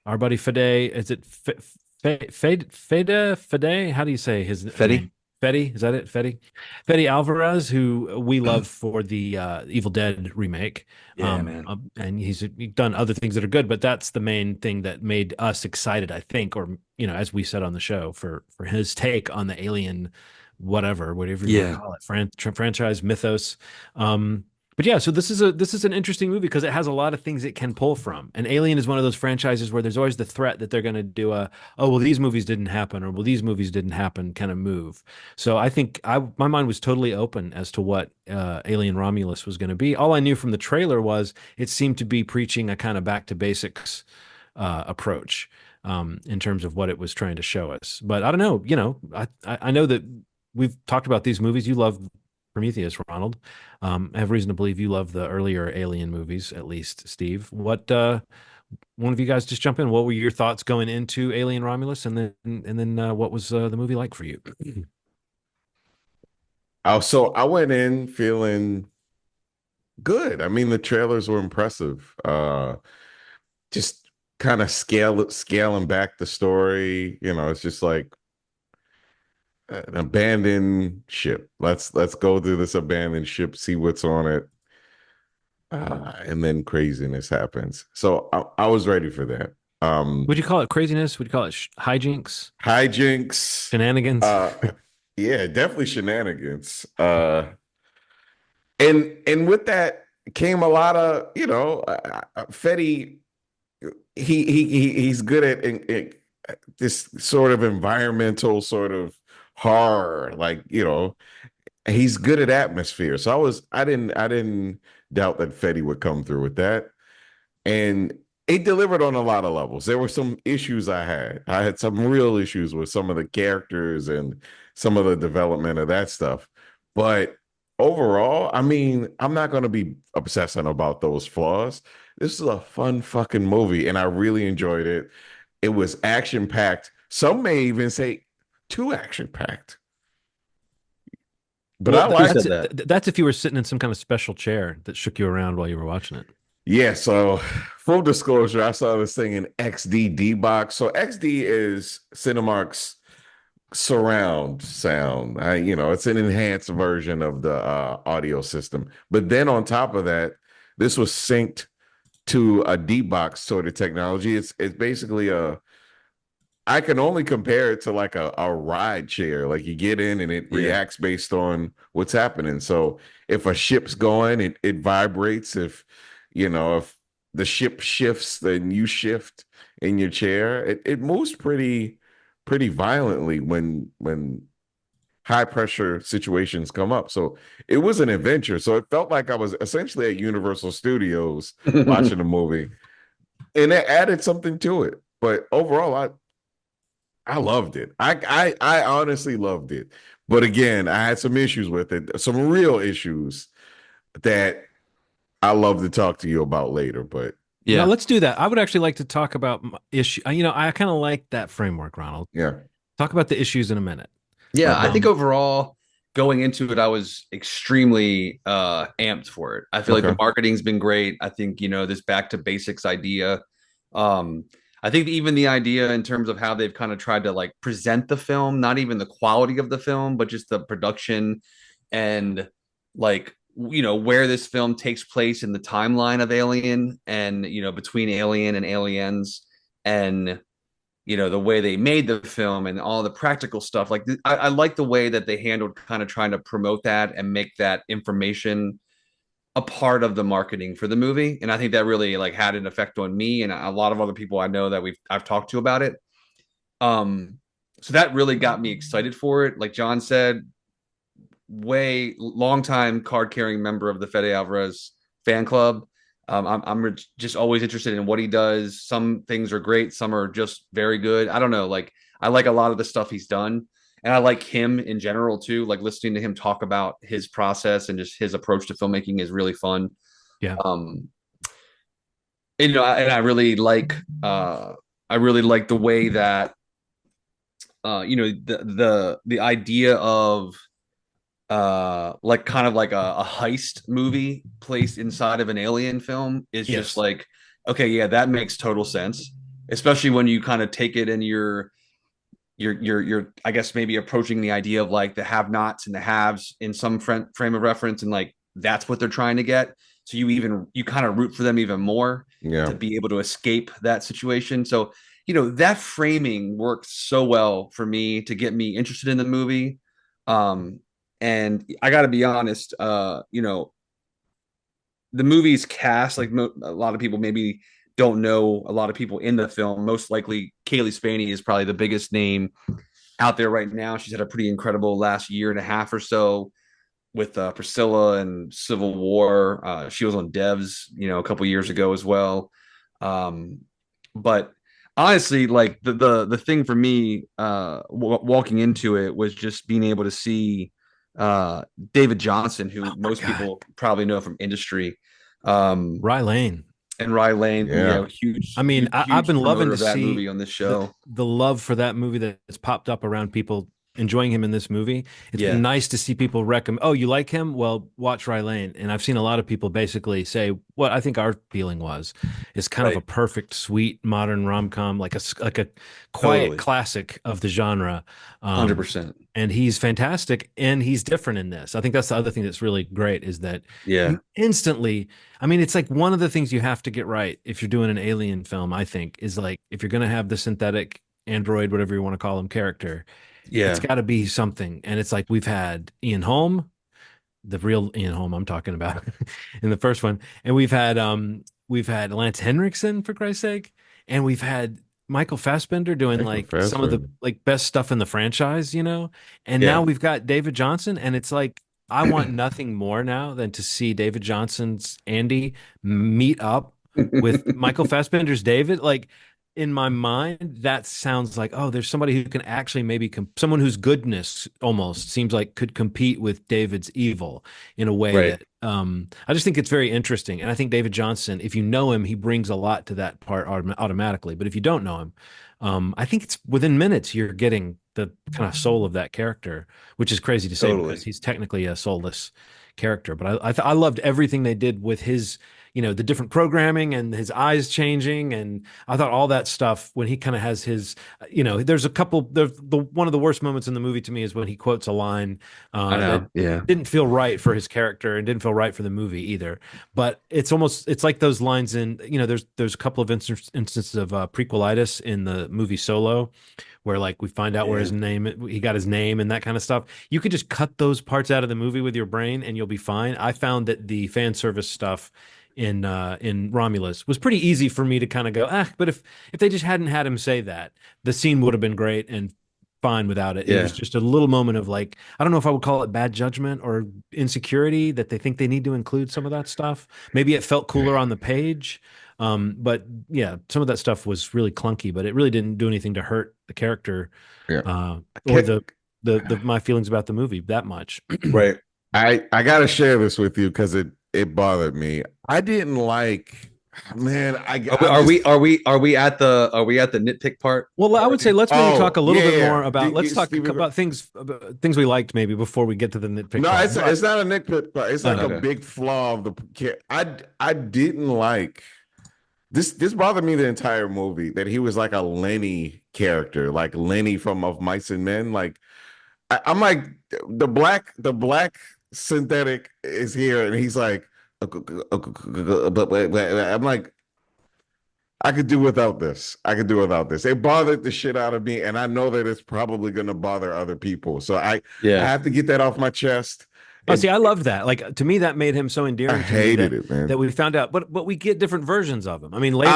our buddy Fede, is it Fede? How do you say his Fetty. name? Fede, is that it? Fede Alvarez, who we love for the Evil Dead remake. Yeah, man. And he's done other things that are good, but that's the main thing that made us excited, I think, or as we said on the show, for his take on the Alien, whatever you want to Yeah. call it, franchise mythos. But yeah, so this is an interesting movie because it has a lot of things it can pull from. And Alien is one of those franchises where there's always the threat that they're going to do a, oh well, these movies didn't happen, or well, these movies didn't happen kind of move. So I think my mind was totally open as to what Alien Romulus was going to be. All I knew from the trailer was it seemed to be preaching a kind of back to basics approach in terms of what it was trying to show us. But I don't know, I know that we've talked about these movies. You love Prometheus, Ronald. I have reason to believe you love the earlier Alien movies, at least, Steve. What one of you guys just jump in? What were your thoughts going into Alien Romulus, and then what was the movie like for you? Oh, so I went in feeling good. I mean, the trailers were impressive. Just kind of scaling back the story. It's just like an abandoned ship. Let's go through this abandoned ship, see what's on it, and then craziness happens. So I was ready for that. Would you call it craziness? Would you call it hijinks, Hijinks. shenanigans? Uh, yeah, definitely shenanigans. And with that came a lot of Fetty. He's good at this sort of environmental sort of horror, like he's good at atmosphere. So I didn't doubt that Fetty would come through with that, and he delivered on a lot of levels. There were some issues I had. I had some real issues with some of the characters and some of the development of that stuff, but overall, I mean, I'm not going to be obsessing about those flaws. This is a fun fucking movie, and I really enjoyed it. It was action packed. Some may even say too action packed, but I Well, who like. said That's that? that's if you were sitting in some kind of special chair that shook you around while you were watching it. Yeah, so full disclosure, I saw this thing in XD box. So XD is Cinemark's surround sound. It's an enhanced version of the audio system. But then on top of that, this was synced to a D box sort of technology. It's basically I can only compare it to like a ride chair. Like you get in and it Yeah. reacts based on what's happening. So if a ship's going, it vibrates. If the ship shifts, then you shift in your chair. It moves pretty violently when high pressure situations come up. So it was an adventure. So it felt like I was essentially at Universal Studios watching a movie, and it added something to it. But overall, I loved it. I honestly loved it. But again, I had some issues with it, some real issues that I love to talk to you about later. But Now Yeah. let's do that. I would actually like to talk about issue. I kind of like that framework, Ronald. yeah, Talk about the issues in a minute. Yeah, I okay, think Um, overall going into it, I was extremely amped for it. I feel like the okay, marketing's been great. I think, this back to basics idea. Um, I think even the idea in terms of how they've kind of tried to like present the film, not even the quality of the film, but just the production and like where this film takes place in the timeline of Alien and between Alien and Aliens and the way they made the film and all the practical stuff. Like I like the way that they handled kind of trying to promote that and make that information a part of the marketing for the movie. And I think that really like had an effect on me and a lot of other people I know that I've talked to about it. Um, so that really got me excited for it. Like John said, way long time card carrying member of the Fede Alvarez fan club. I'm just always interested in what he does. Some things are great, some are just very good. I don't know. Like I like a lot of the stuff he's done, and I like him in general too. Like listening to him talk about his process and just his approach to filmmaking is really fun. yeah. Um, and I really like the way that the idea of like kind of like a heist movie placed inside of an alien film is just Yes. like, okay, yeah, that makes total sense, especially when you kind of take it and you're I guess maybe approaching the idea of like the have-nots and the haves in some frame of reference, and like that's what they're trying to get. So you kind of root for them even more Yeah. to be able to escape that situation. So that framing works so well for me to get me interested in the movie. Um, and I got to be honest, the movie's cast, like a lot of people maybe don't know a lot of people in the film. Most likely, Kaylee Spaney is probably the biggest name out there right now. She's had a pretty incredible last year and a half or so with Priscilla and Civil War. She was on Devs, a couple years ago as well. But honestly, like the thing for me, walking into it was just being able to see David Johnson, who most people probably know from industry. Rye Lane. And Rye Lane, Yeah. huge, I mean, I've huge been loving promoter to of that see movie on this show. the love for that movie that's popped up around people enjoying him in this movie. It's Yeah. been nice to see people recommend, oh, you like him? Well, watch Rye Lane. And I've seen a lot of people basically say what I think our feeling was is kind of a Right. perfect, sweet, modern rom-com, like a quiet Totally. classic of the genre. 100%. And he's fantastic, and he's different in this. I think that's the other thing that's really great is that Yeah. you instantly, I mean, it's like one of the things you have to get right if you're doing an alien film, I think, is like if you're going to have the synthetic android, whatever you want to call him, character, it's Yeah. got to be something. And it's like we've had Ian Holm, the real Ian Holm I'm talking about in the first one, and we've had Lance Henriksen, for Christ's sake, and we've had Michael Fassbender doing Michael like some of the Fassbender. like best stuff in the franchise, and Yeah. now we've got David Johnson, and it's like I want nothing more now than to see David Johnson's Andy meet up with Michael Fassbender's David. Like in my mind, that sounds like, oh, there's somebody who can actually maybe someone whose goodness almost seems like could compete with David's evil in a way Right. that I just think it's very interesting. And I think David Johnson, if you know him, he brings a lot to that part automatically. But if you don't know him, I think it's within minutes you're getting the kind of soul of that character, which is crazy to say Totally. because he's technically a soulless character. But I loved everything they did with his, the different programming and his eyes changing, and I thought all that stuff when he kind of has his, there's a couple. One of the worst moments in the movie to me is when he quotes a line I that know. Yeah. didn't feel right for his character and didn't feel right for the movie either. But it's like those lines in, there's a couple of instances of prequelitis in the movie Solo, where like we find out where he got his name and that kind of stuff. You could just cut those parts out of the movie with your brain and you'll be fine. I found that the fan service stuff in Romulus was pretty easy for me to kind of go, but if they just hadn't had him say that, the scene would have been great and fine without it. It was just a little moment of like, I don't know if I would call it bad judgment or insecurity that they think they need to include some of that stuff. Maybe it felt cooler on the page. But yeah, some of that stuff was really clunky, but it really didn't do anything to hurt the character or the my feelings about the movie that much. Right. I gotta share this with you because it bothered me. I didn't like, man. Are we at the nitpick part? Well, I would say let's maybe talk a little bit yeah. more about. Let's talk Steven, about things we liked maybe before we get to the nitpick. No, part. it's not a nitpick, but it's like Okay. a big flaw of the. I didn't like this. This bothered me the entire movie that he was like a Lenny character, like Lenny from Of Mice and Men. Like I'm like the black synthetic is here, and he's like, but I'm like, I could do without this. I could do without this. It bothered the shit out of me, and I know that it's probably going to bother other people. So I have to get that off my chest. Oh, see, I loved that. Like to me, that made him so endearing. I hated it, man. That we found out, but we get different versions of him. I mean, later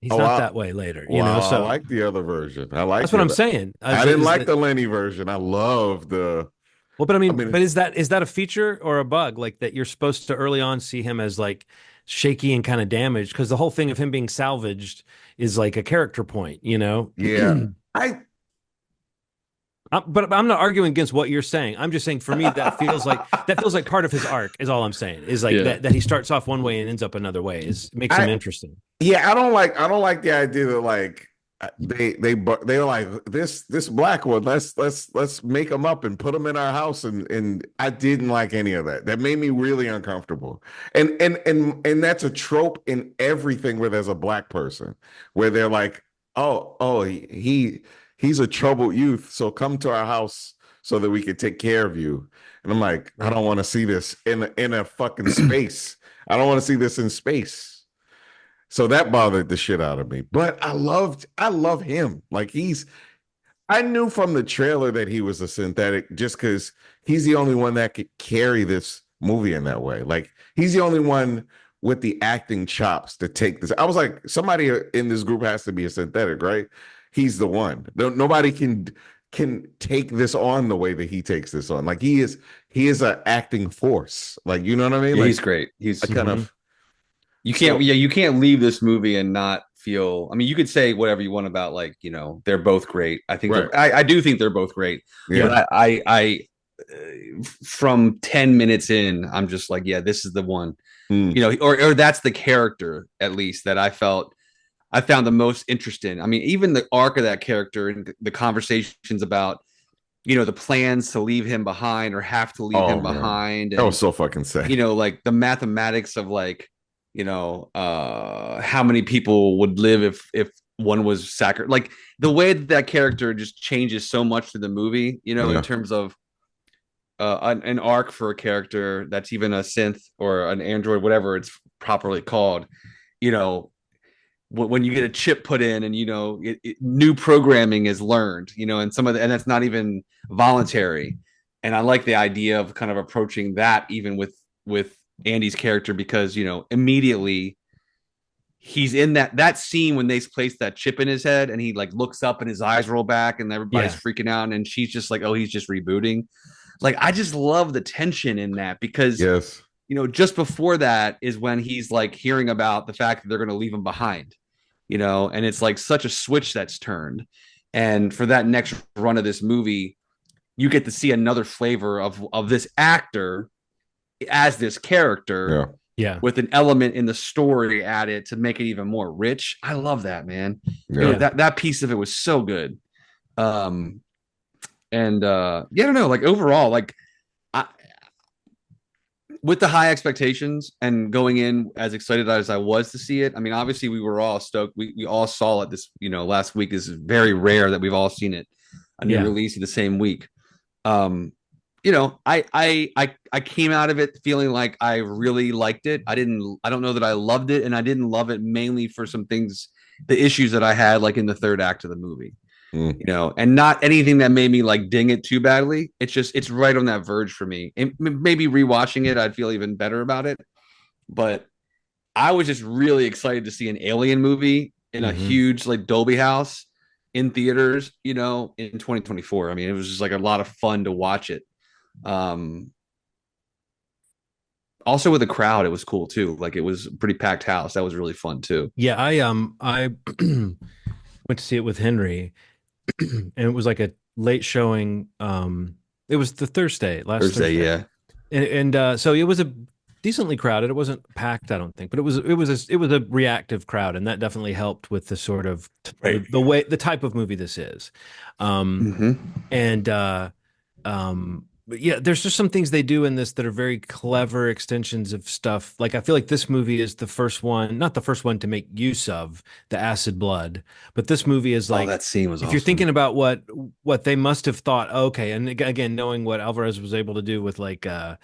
he's not that way later. So I like the other version. That's what I'm saying. I didn't like the Lenny version. I love the. Well, but I mean, is that a feature or a bug? Like that you're supposed to early on see him as like shaky and kind of damaged because the whole thing of him being salvaged is like a character point, Yeah, but I'm not arguing against what you're saying. I'm just saying for me that feels like part of his arc is all I'm saying. Is like that he starts off one way and ends up another way makes him interesting. Yeah, I don't like the idea that like they were like this black one. Let's make him up and put him in our house, and I didn't like any of that. That made me really uncomfortable. And that's a trope in everything where there's a black person, where they're like, oh he's a troubled youth, so come to our house so that we can take care of you. And I'm like, I don't want to see this in a fucking space. I don't want to see this in space. So that bothered the shit out of me. But I love him. Like I knew from the trailer that he was a synthetic just because he's the only one that could carry this movie in that way. Like he's the only one with the acting chops to take this. I was like, somebody in this group has to be a synthetic, right? He's the one. Nobody can take this on the way that he takes this on. Like he is an acting force. Like, you know what I mean? Yeah, like, he's great. He's kind of. You can't leave this movie and not feel. I mean, you could say whatever you want about like, they're both great. I think Right. I do think they're both great. Yeah. But from 10 minutes in, I'm just like, yeah, this is the one. Or that's the character at least that I found the most interesting. I mean, even the arc of that character and the conversations about, the plans to leave him behind or have to leave him behind. And, that was so fucking sad. Like the mathematics of like, how many people would live if one was sacrificed. Like the way that character just changes so much to the movie, in terms of an arc for a character that's even a synth or an android, whatever it's properly called, when you get a chip put in and new programming is learned, and and that's not even voluntary. And I like the idea of kind of approaching that even with Andy's character, because immediately he's in that scene when they place that chip in his head and he like looks up and his eyes roll back and everybody's freaking out and she's just like, oh, he's just rebooting. Like I just love the tension in that because just before that is when he's like hearing about the fact that they're going to leave him behind, and it's like such a switch that's turned. And for that next run of this movie, you get to see another flavor of this actor as this character, with an element in the story added to make it even more rich. I love that, man. That piece of it was so good. I don't know, like overall, like with the high expectations and going in as excited as I was to see it. I mean, obviously we were all stoked. We all saw it this, last week. Is very rare that we've all seen it a new release in the same week. I came out of it feeling like I really liked it. I don't know that I loved it, and I didn't love it mainly for some things, the issues that I had like in the third act of the movie. And not anything that made me like ding it too badly. It's right on that verge for me. And maybe rewatching it, I'd feel even better about it. But I was just really excited to see an Alien movie in a huge like Dolby house in theaters, in 2024. I mean, it was just like a lot of fun to watch it. Also with the crowd, it was cool too. Like it was a pretty packed house. That was really fun too. Yeah, I went to see it with Henry, and it was like a late showing. It was the Thursday. Yeah. And so it was a decently crowded. It wasn't packed, I don't think, but it was a reactive crowd, and that definitely helped with the sort of the type of movie this is. But yeah, there's just some things they do in this that are very clever extensions of stuff. Like I feel like this movie is the first one, not the first one to make use of the acid blood, but this movie is like, that scene was if awesome. You're thinking about what they must have thought, okay, and again, knowing what Alvarez was able to do with like Evil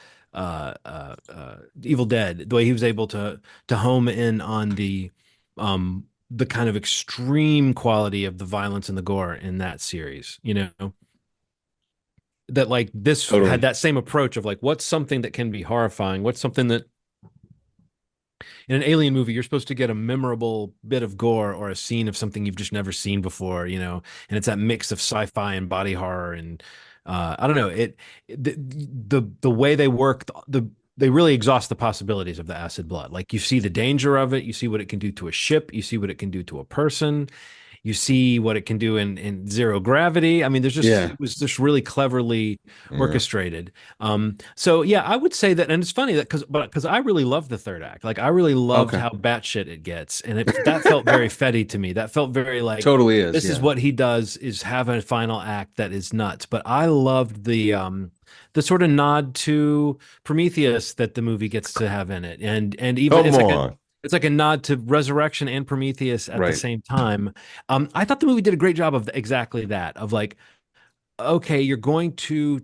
Dead, the way he was able to home in on the kind of extreme quality of the violence and the gore in that series, that like this had that same approach of like, what's something that can be horrifying? What's something that in an Alien movie, you're supposed to get a memorable bit of gore or a scene of something you've just never seen before, and it's that mix of sci-fi and body horror. And I don't know, the way they work, they really exhaust the possibilities of the acid blood. Like you see the danger of it. You see what it can do to a ship. You see what it can do to a person. You see what it can do in zero gravity. I mean, Yeah. it was just really cleverly Yeah. orchestrated. So yeah, I would say that, and it's funny that because I really loved the third act. Like I really loved Okay. how batshit it gets, and that felt very Fetty to me. That felt very like Totally is. this is Yeah. what he does is have a final act that is nuts. But I loved the sort of nod to Prometheus that the movie gets to have in it, and even Come on. it's like a nod to Resurrection and Prometheus at the Right. same time. I thought the movie did a great job of exactly that, of like, okay, you're going to,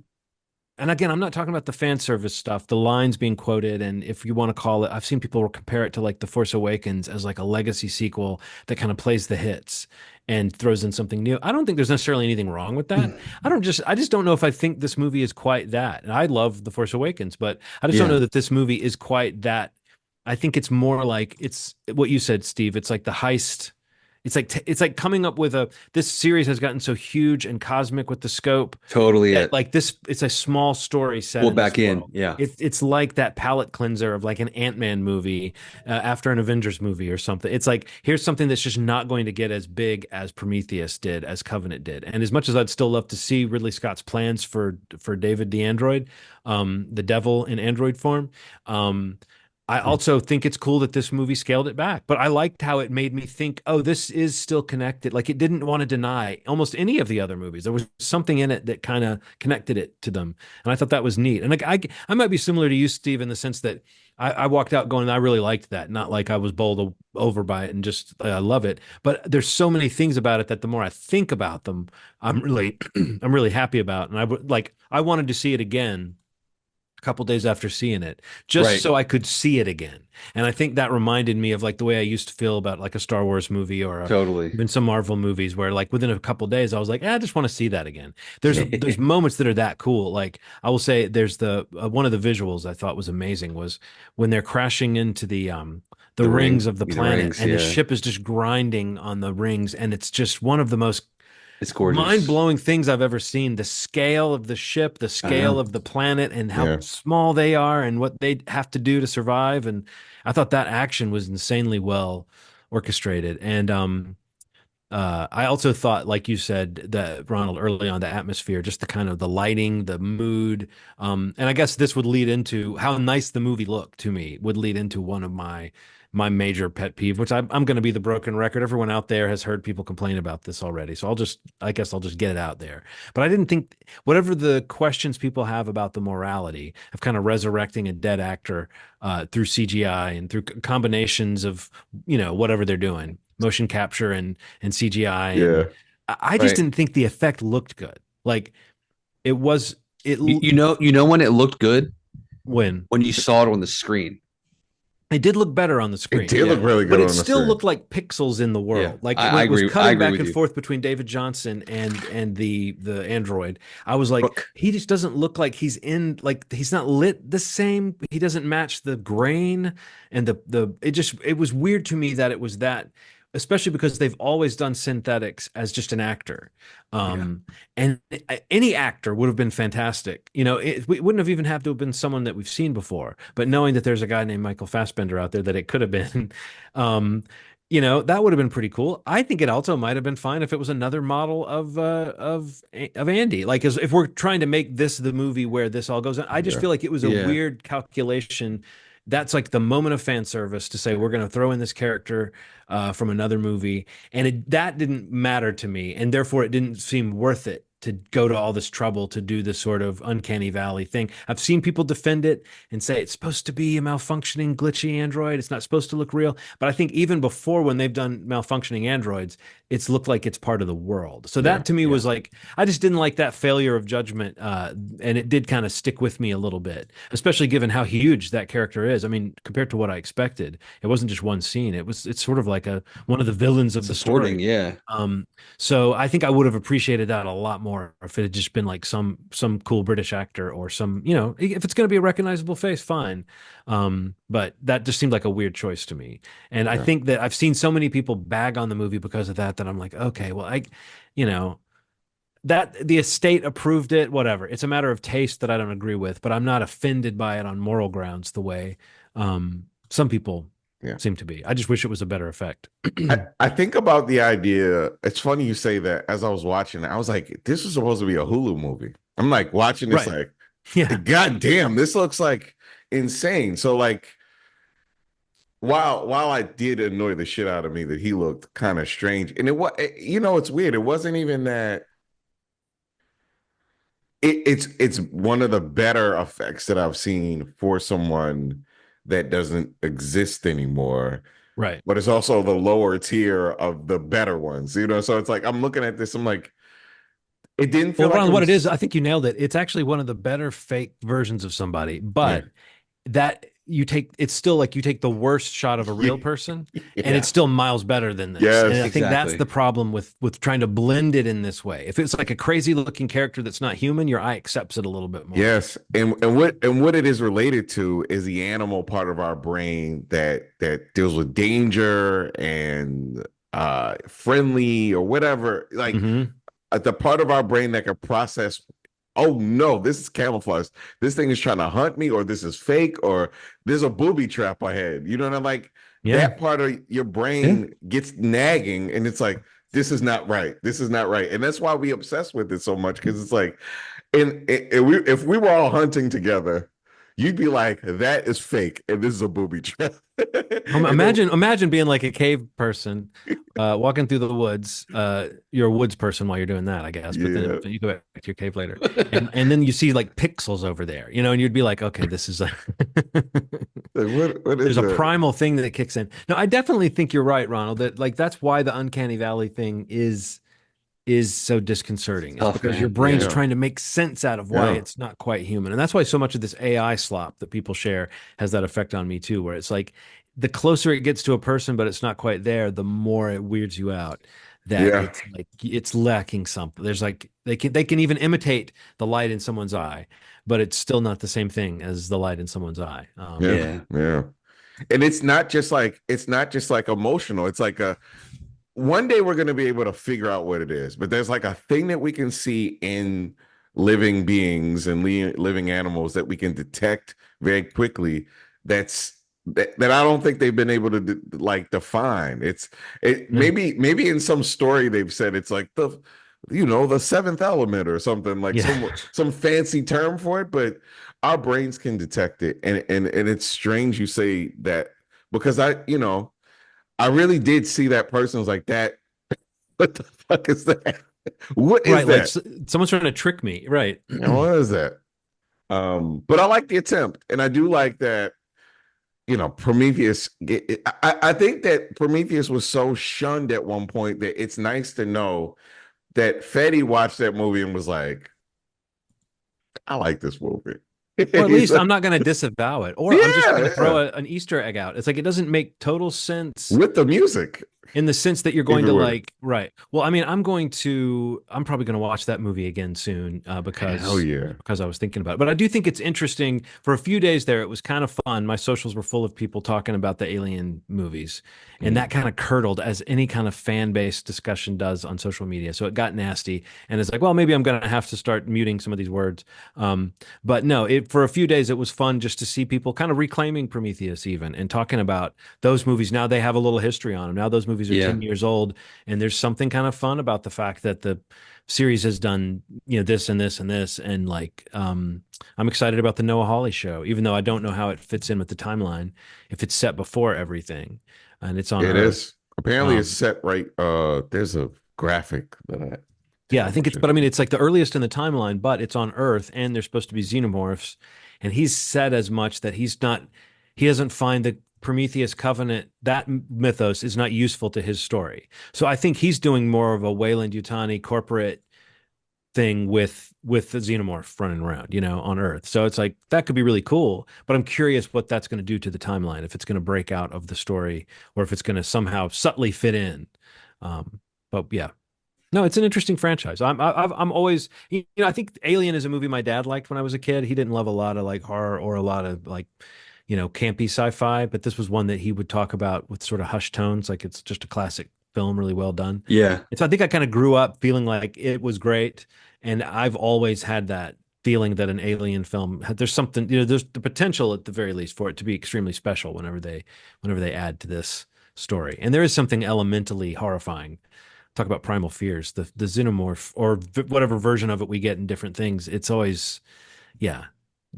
and again, I'm not talking about the fan service stuff, the lines being quoted, and if you want to call it, I've seen people compare it to like The Force Awakens as like a legacy sequel that kind of plays the hits and throws in something new. I don't think there's necessarily anything wrong with that. I just don't know if I think this movie is quite that. And I love The Force Awakens, but I just don't Yeah. know that this movie is quite that. I think it's more like it's what you said, Steve. It's like the heist. It's like coming up with a this series has gotten so huge and cosmic with the scope Totally that it. like this it's a small story set Pull in this back in. world. Yeah. It's like that palate cleanser of like an Ant-Man movie after an Avengers movie or something. It's like here's something that's just not going to get as big as Prometheus did, as Covenant did. And as much as I'd still love to see Ridley Scott's plans for David the android, the devil in android form, I also think it's cool that this movie scaled it back, but I liked how it made me think, oh, this is still connected. Like it didn't want to deny almost any of the other movies. There was something in it that kind of connected it to them. And I thought that was neat. And like I might be similar to you, Steve, in the sense that I walked out going, I really liked that. Not like I was bowled over by it and just I love it. But there's so many things about it that the more I think about them, I'm really I'm really happy about. And I wanted to see it again couple days after seeing it just Right. so I could see it again. And I think that reminded me of like the way I used to feel about like a Star Wars movie or Totally. even some Marvel movies where like within a couple days I was like, I just want to see that again. There's moments that are that cool. Like I will say there's the one of the visuals I thought was amazing was when they're crashing into the The rings ring. of the The planet rings. and the Yeah. ship is just grinding on the rings and it's just one of the most It's gorgeous. mind-blowing things I've ever seen. The scale of the ship, the I scale know. of the planet, and how Yeah. small they are and what they have to do to survive. And I thought that action was insanely well orchestrated. And I also thought, like you said, that Ronald early on, the atmosphere, just the kind of the lighting, the mood, and I guess this would lead into how nice the movie looked to me. Would lead into one of my major pet peeve, which I'm going to be the broken record. Everyone out there has heard people complain about this already, so I guess I'll just get it out there. But I didn't think whatever the questions people have about the morality of kind of resurrecting a dead actor through CGI and through combinations of whatever they're doing motion capture and CGI Yeah. and I just Right. didn't think the effect looked good. Like it was it You know when it looked good when when you saw it on the screen. it did look better on the It screen. did look Yeah. really But good it on the still screen. looked like pixels in the Yeah. world. Like I when it was agree. I cutting agree back with and you. forth between David Johnson and the android, I was like, Look. he just doesn't look like he's not lit the same. He doesn't match the grain and it was weird to me that it was that, especially because they've always done synthetics as just an actor. Yeah. And any actor would have been fantastic. We wouldn't have even have to have been someone that we've seen before. But knowing that there's a guy named Michael Fassbender out there that it could have been, that would have been pretty cool. I think it also might have been fine if it was another model of Andy. Like if we're trying to make this the movie where this all goes on, I just Yeah. feel like it was a Yeah. weird calculation. That's like the moment of fan service to say we're going to throw in this character from another movie, and that didn't matter to me, and therefore it didn't seem worth it to go to all this trouble to do this sort of uncanny valley thing. I've seen people defend it and say it's supposed to be a malfunctioning, glitchy android. It's not supposed to look real. But I think even before when they've done malfunctioning androids, it's looked like it's part of the world. So Yeah. that to me Yeah. was like, I just didn't like that failure of judgment. And it did kind of stick with me a little bit, especially given how huge that character is. I mean, compared to what I expected, it wasn't just one scene. It's sort of like one of the villains of the Supporting. story. Yeah. So I think I would have appreciated that a lot more if it had just been like some cool British actor or some, if it's going to be a recognizable face, fine. But that just seemed like a weird choice to me. And I Yeah. think that I've seen so many people bag on the movie because of that I'm like, okay, well, you know, that the estate approved it, whatever. It's a matter of taste that I don't agree with, but I'm not offended by it on moral grounds the way some people Yeah. seem to be. I just wish it was a better effect. I think about the idea. It's funny you say that. As I was watching, I was like, this was supposed to be a Hulu movie. I'm like watching this, Right. like, Yeah. God damn, this looks like insane. So like, while I did annoy the shit out of me that he looked kind of strange, and it was, it's weird. It wasn't even that. It's one of the better effects that I've seen for someone that doesn't exist anymore. Right. But it's also the lower tier of the better ones, So it's like I'm looking at this, I'm like, it didn't feel Well, like it Ron, what it is, was. I think you nailed it. It's actually one of the better fake versions of somebody, Yeah, but that you take it's still like you take the worst shot of a real person and yeah, it's still miles better than this. And yes, I think that's Exactly. the problem with trying to blend it in this way. If it's like a crazy looking character that's not human, your eye accepts it a little bit more. yes, and what it is related to is the animal part of our brain that deals with danger and friendly or whatever, like Hmm. the part of our brain that can process, oh no, this is camouflage, this thing is trying to hunt me, or this is fake, or there's a booby trap ahead, you know what I'm like, Yeah. that part of your Yeah. brain gets nagging, and it's like, this is not right, this is not right, and that's why we obsess with it so much, because it's like, and if we were all hunting together, you'd be like, that is fake and this is a booby trap. And then, Imagine being like a cave person, walking through the woods. You're a woods person while you're doing that, I guess. But then yeah, you go back to your cave later, and then you see like pixels over there, and you'd be like, okay, this is like, what is there's a that? primal thing that kicks in. No, I definitely think you're right, Ronald. That like that's why the uncanny valley thing is so disconcerting. It's Tough, because your man. brain's Yeah. Yeah, trying to make sense out of why yeah, it's not quite human. And that's why so much of this AI slop that people share has that effect on me too, where it's like the closer it gets to a person, but it's not quite there, the more it weirds you out. That yeah, it's like it's lacking something. There's like they can even imitate the light in someone's eye, but it's still not the same thing as the light in someone's eye. yeah, Yeah. yeah. And it's not just like emotional. It's like a one day we're going to be able to figure out what it is, but there's like a thing that we can see in living beings and living animals that we can detect very quickly. That I don't think they've been able to like define. It Yeah. maybe in some story they've said it's like the seventh element or something, like Yeah. some fancy term for it, but our brains can detect it, and it's strange you say that, because I really did see that person was like that. What the fuck is that? What is Right. Like that? someone's trying to trick me. Right. And what is that? But I like the attempt, and I do like that. Prometheus. I think that Prometheus was so shunned at one point that it's nice to know that Fetty watched that movie and was like, "I like this movie." Or at He's least like, I'm not going to disavow it, or I'm just going yeah, to yeah, throw an Easter egg out. It's like it doesn't make total sense with the music in the sense that you're going to everywhere. like, right. Well, I mean, I'm probably going to watch that movie again soon Hell yeah. because I was thinking about it. But I do think it's interesting. For a few days there, it was kind of fun. My socials were full of people talking about the Alien movies, and that kind of curdled as any kind of fan based discussion does on social media. So it got nasty, and it's like, well, maybe I'm going to have to start muting some of these words. But no, for a few days it was fun just to see people kind of reclaiming Prometheus even and talking about those movies. Now they have a little history on them. Now those movies are Yeah. 10 years old, and there's something kind of fun about the fact that the series has done, this and this and this. And like, I'm excited about the Noah Hawley show, even though I don't know how it fits in with the timeline, if it's set before everything and it's on It Earth. is. Apparently it's Um, set right. There's a graphic that I yeah, think I I'm think watching. but I mean, it's like the earliest in the timeline, but it's on Earth and they're supposed to be xenomorphs. And he's said as much that he doesn't find the Prometheus covenant, that mythos is not useful to his story. So I think he's doing more of a Weyland-Yutani corporate thing with the xenomorph running around, on Earth. So it's like that could be really cool, but I'm curious what that's going to do to the timeline, if it's going to break out of the story or if it's going to somehow subtly fit in. But yeah, no, it's an interesting franchise. I'm always, I think Alien is a movie my dad liked when I was a kid. He didn't love a lot of like horror or a lot of like, campy sci-fi, but this was one that he would talk about with sort of hushed tones, like it's just a classic film, really well done. Yeah. And so I think I kind of grew up feeling like it was great, and I've always had that feeling that an alien film there's something, there's the potential at the very least for it to be extremely special whenever they add to this story. And there is something elementally horrifying. Talk about primal fears, the xenomorph or whatever version of it we get in different things. It's always, yeah,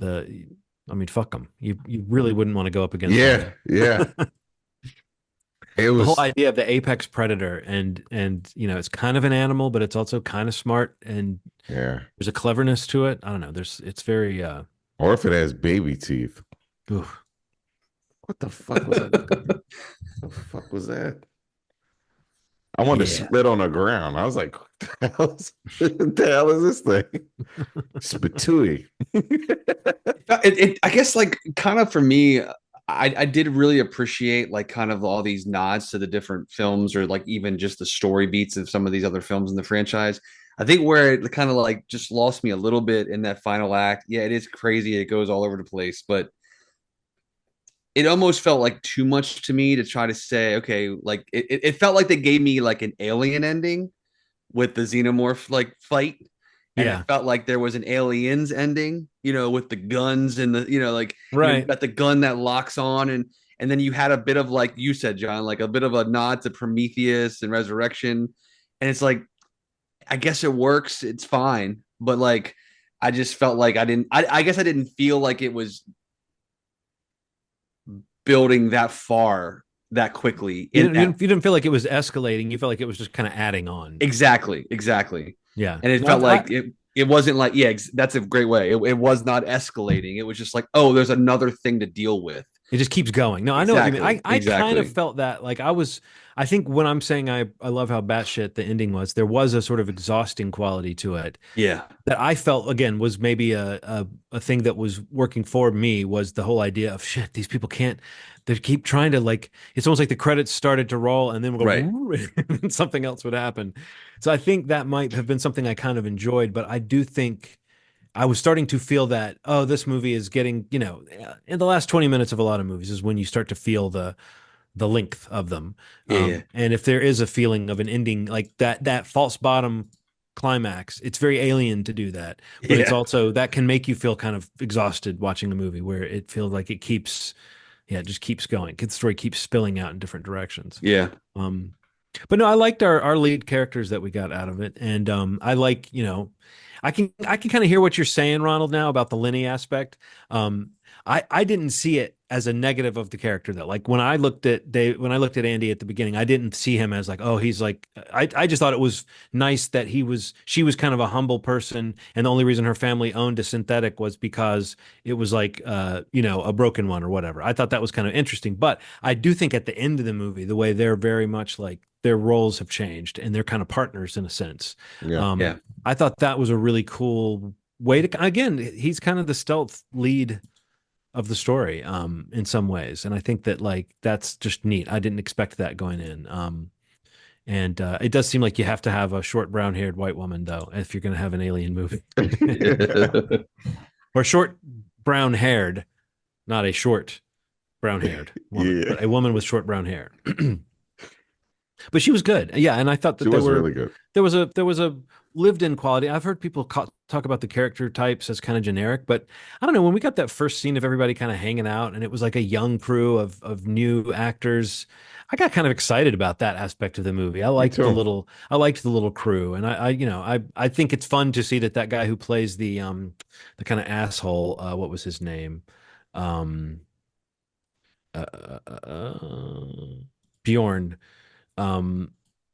I mean, fuck them. You really wouldn't want to go up against Yeah, them. yeah. It The whole was idea of the apex predator, and it's kind of an animal, but it's also kind of smart, and yeah. there's a cleverness to it. I don't know. It's very Or if it has baby teeth. oof. What the fuck was that? What the fuck was that? I wanted to Yeah. spit on the ground. I was like, what the hell is this thing? Spitooey. I guess like kind of for me, I did really appreciate like kind of all these nods to the different films or like even just the story beats of some of these other films in the franchise. I think where it kind of like just lost me a little bit in that final act. Yeah, it is crazy. It goes all over the place, but it almost felt like too much to me to try to say, okay, like it felt like they gave me like an alien ending with the xenomorph like fight. And it Yeah. felt like there was an aliens ending, with the guns and the, like you Right. got the gun that locks on and then you had a bit of like you said, John, like a bit of a nod to Prometheus and Resurrection. And it's like, I guess it works, it's fine. But like I just felt like I guess I didn't feel like it was building that far that quickly You in didn't, you that didn't you didn't feel like it was escalating. You felt like it was just kind of adding on. exactly. Yeah. And it No, felt like it wasn't like, yeah, that's a great way. It was not escalating. It was just like, oh, there's another thing to deal with. it just keeps going. No, I know what you mean. Exactly. I kind of Exactly. felt that like I think when I'm saying I love how batshit the ending was, there was a sort of exhausting quality to it Yeah. that I felt again was maybe a thing that was working for me was the whole idea of shit, these people can't, they keep trying to like, it's almost like the credits started to roll and then we'll Right. go and something else would happen. So I think that might have been something I kind of enjoyed, but I do think I was starting to feel that, oh, this movie is getting, in the last 20 minutes of a lot of movies is when you start to feel the length of them. Yeah. And if there is a feeling of an ending like that false bottom climax, it's very alien to do that. But it's Yeah. also that can make you feel kind of exhausted watching the movie where it feels like it just keeps going. The story keeps spilling out in different directions. Yeah. But no, I liked our lead characters that we got out of it. And I like, I can kind of hear what you're saying, Ronald, now about the Lenny aspect. I didn't see it as a negative of the character though. Like when I looked at Andy at the beginning, I didn't see him as like, oh, he's like I just thought it was nice that she was kind of a humble person, and the only reason her family owned a synthetic was because it was like a broken one or whatever. I thought that was kind of interesting. But I do think at the end of the movie, the way they're very much like their roles have changed and they're kind of partners in a sense. Yeah. Yeah. I thought that was a really cool way to, again, he's kind of the stealth lead of the story in some ways. And I think that like, that's just neat. I didn't expect that going in. And it does seem like you have to have a short brown haired white woman though, if you're going to have an alien movie or short brown haired, not a short brown haired woman, Yeah. but a woman with short brown hair. But she was good. Yeah. And I thought that She was really good. there was a lived in quality. I've heard people talk about the character types as kind of generic, but I don't know. When we got that first scene of everybody kind of hanging out and it was like a young crew of new actors, I got kind of excited about that aspect of the movie. I liked too. I liked the little crew. And I think it's fun to see that guy who plays the kind of asshole, what was his name? Uh, uh, uh, uh, Bjorn. Um,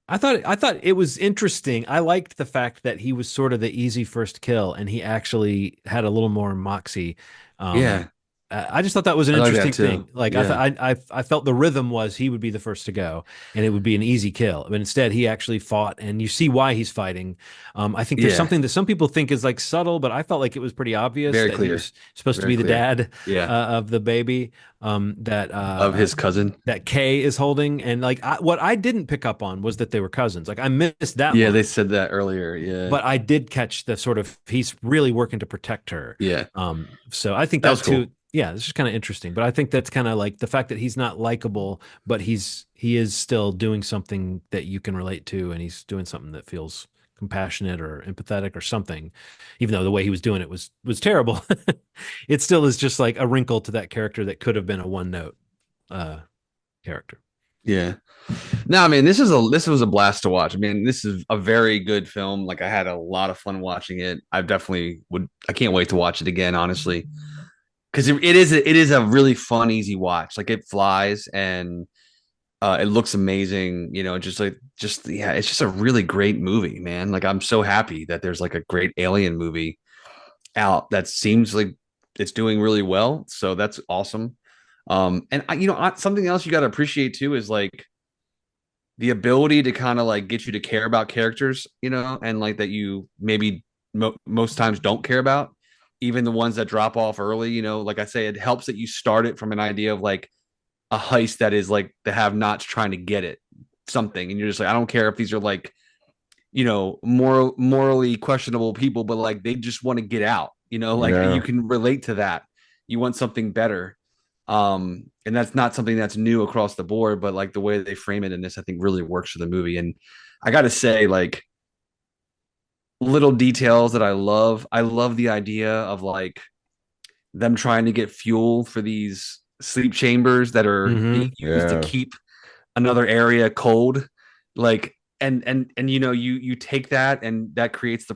I thought it was interesting. I liked the fact that he was sort of the easy first kill, and he actually had a little more moxie. Yeah. I just thought that was an I like that interesting too. thing. Like Yeah. I felt the rhythm was he would be the first to go, and it would be an easy kill. But instead, he actually fought, and you see why he's fighting. I think there's Yeah. something that some people think is like subtle, but I felt like it was pretty obvious Very that he clear. was supposed to Very be the clear. dad Yeah. of the baby. That Of his cousin. that Kay is holding, and like what I didn't pick up on was that they were cousins. Like I missed that Yeah, line, they said that earlier. Yeah. but I did catch the sort of he's really working to protect her. Yeah. So I think That that was cool. too. Yeah, this is kind of interesting, but I think that's kind of like the fact that he's not likable, but he is still doing something that you can relate to, and he's doing something that feels compassionate or empathetic or something, even though the way he was doing it was terrible. It still is just like a wrinkle to that character that could have been a one note character. Yeah. No, I mean this was a blast to watch. I mean, this is a very good film. Like I had a lot of fun watching it. I can't wait to watch it again, honestly. Because it is a really fun, easy watch. Like it flies and it looks amazing, yeah, it's just a really great movie, man. Like I'm so happy that there's like a great alien movie out that seems like it's doing really well. So that's awesome. And something else you got to appreciate too is like the ability to kind of like get you to care about characters, and like that you maybe most times don't care about, even the ones that drop off early. Like I say, it helps that you start it from an idea of like a heist that is like the have-nots trying to get it something, and you're just like, I don't care if these are like morally questionable people, but like they just want to get out. Like Yeah. you can relate to that. You want something better. And that's not something that's new across the board, but like the way they frame it in this, I think really works for the movie. And I got to say, like little details that I love. I love the idea of like them trying to get fuel for these sleep chambers that are being used to Yeah. keep another area cold. Like, and you take that and that creates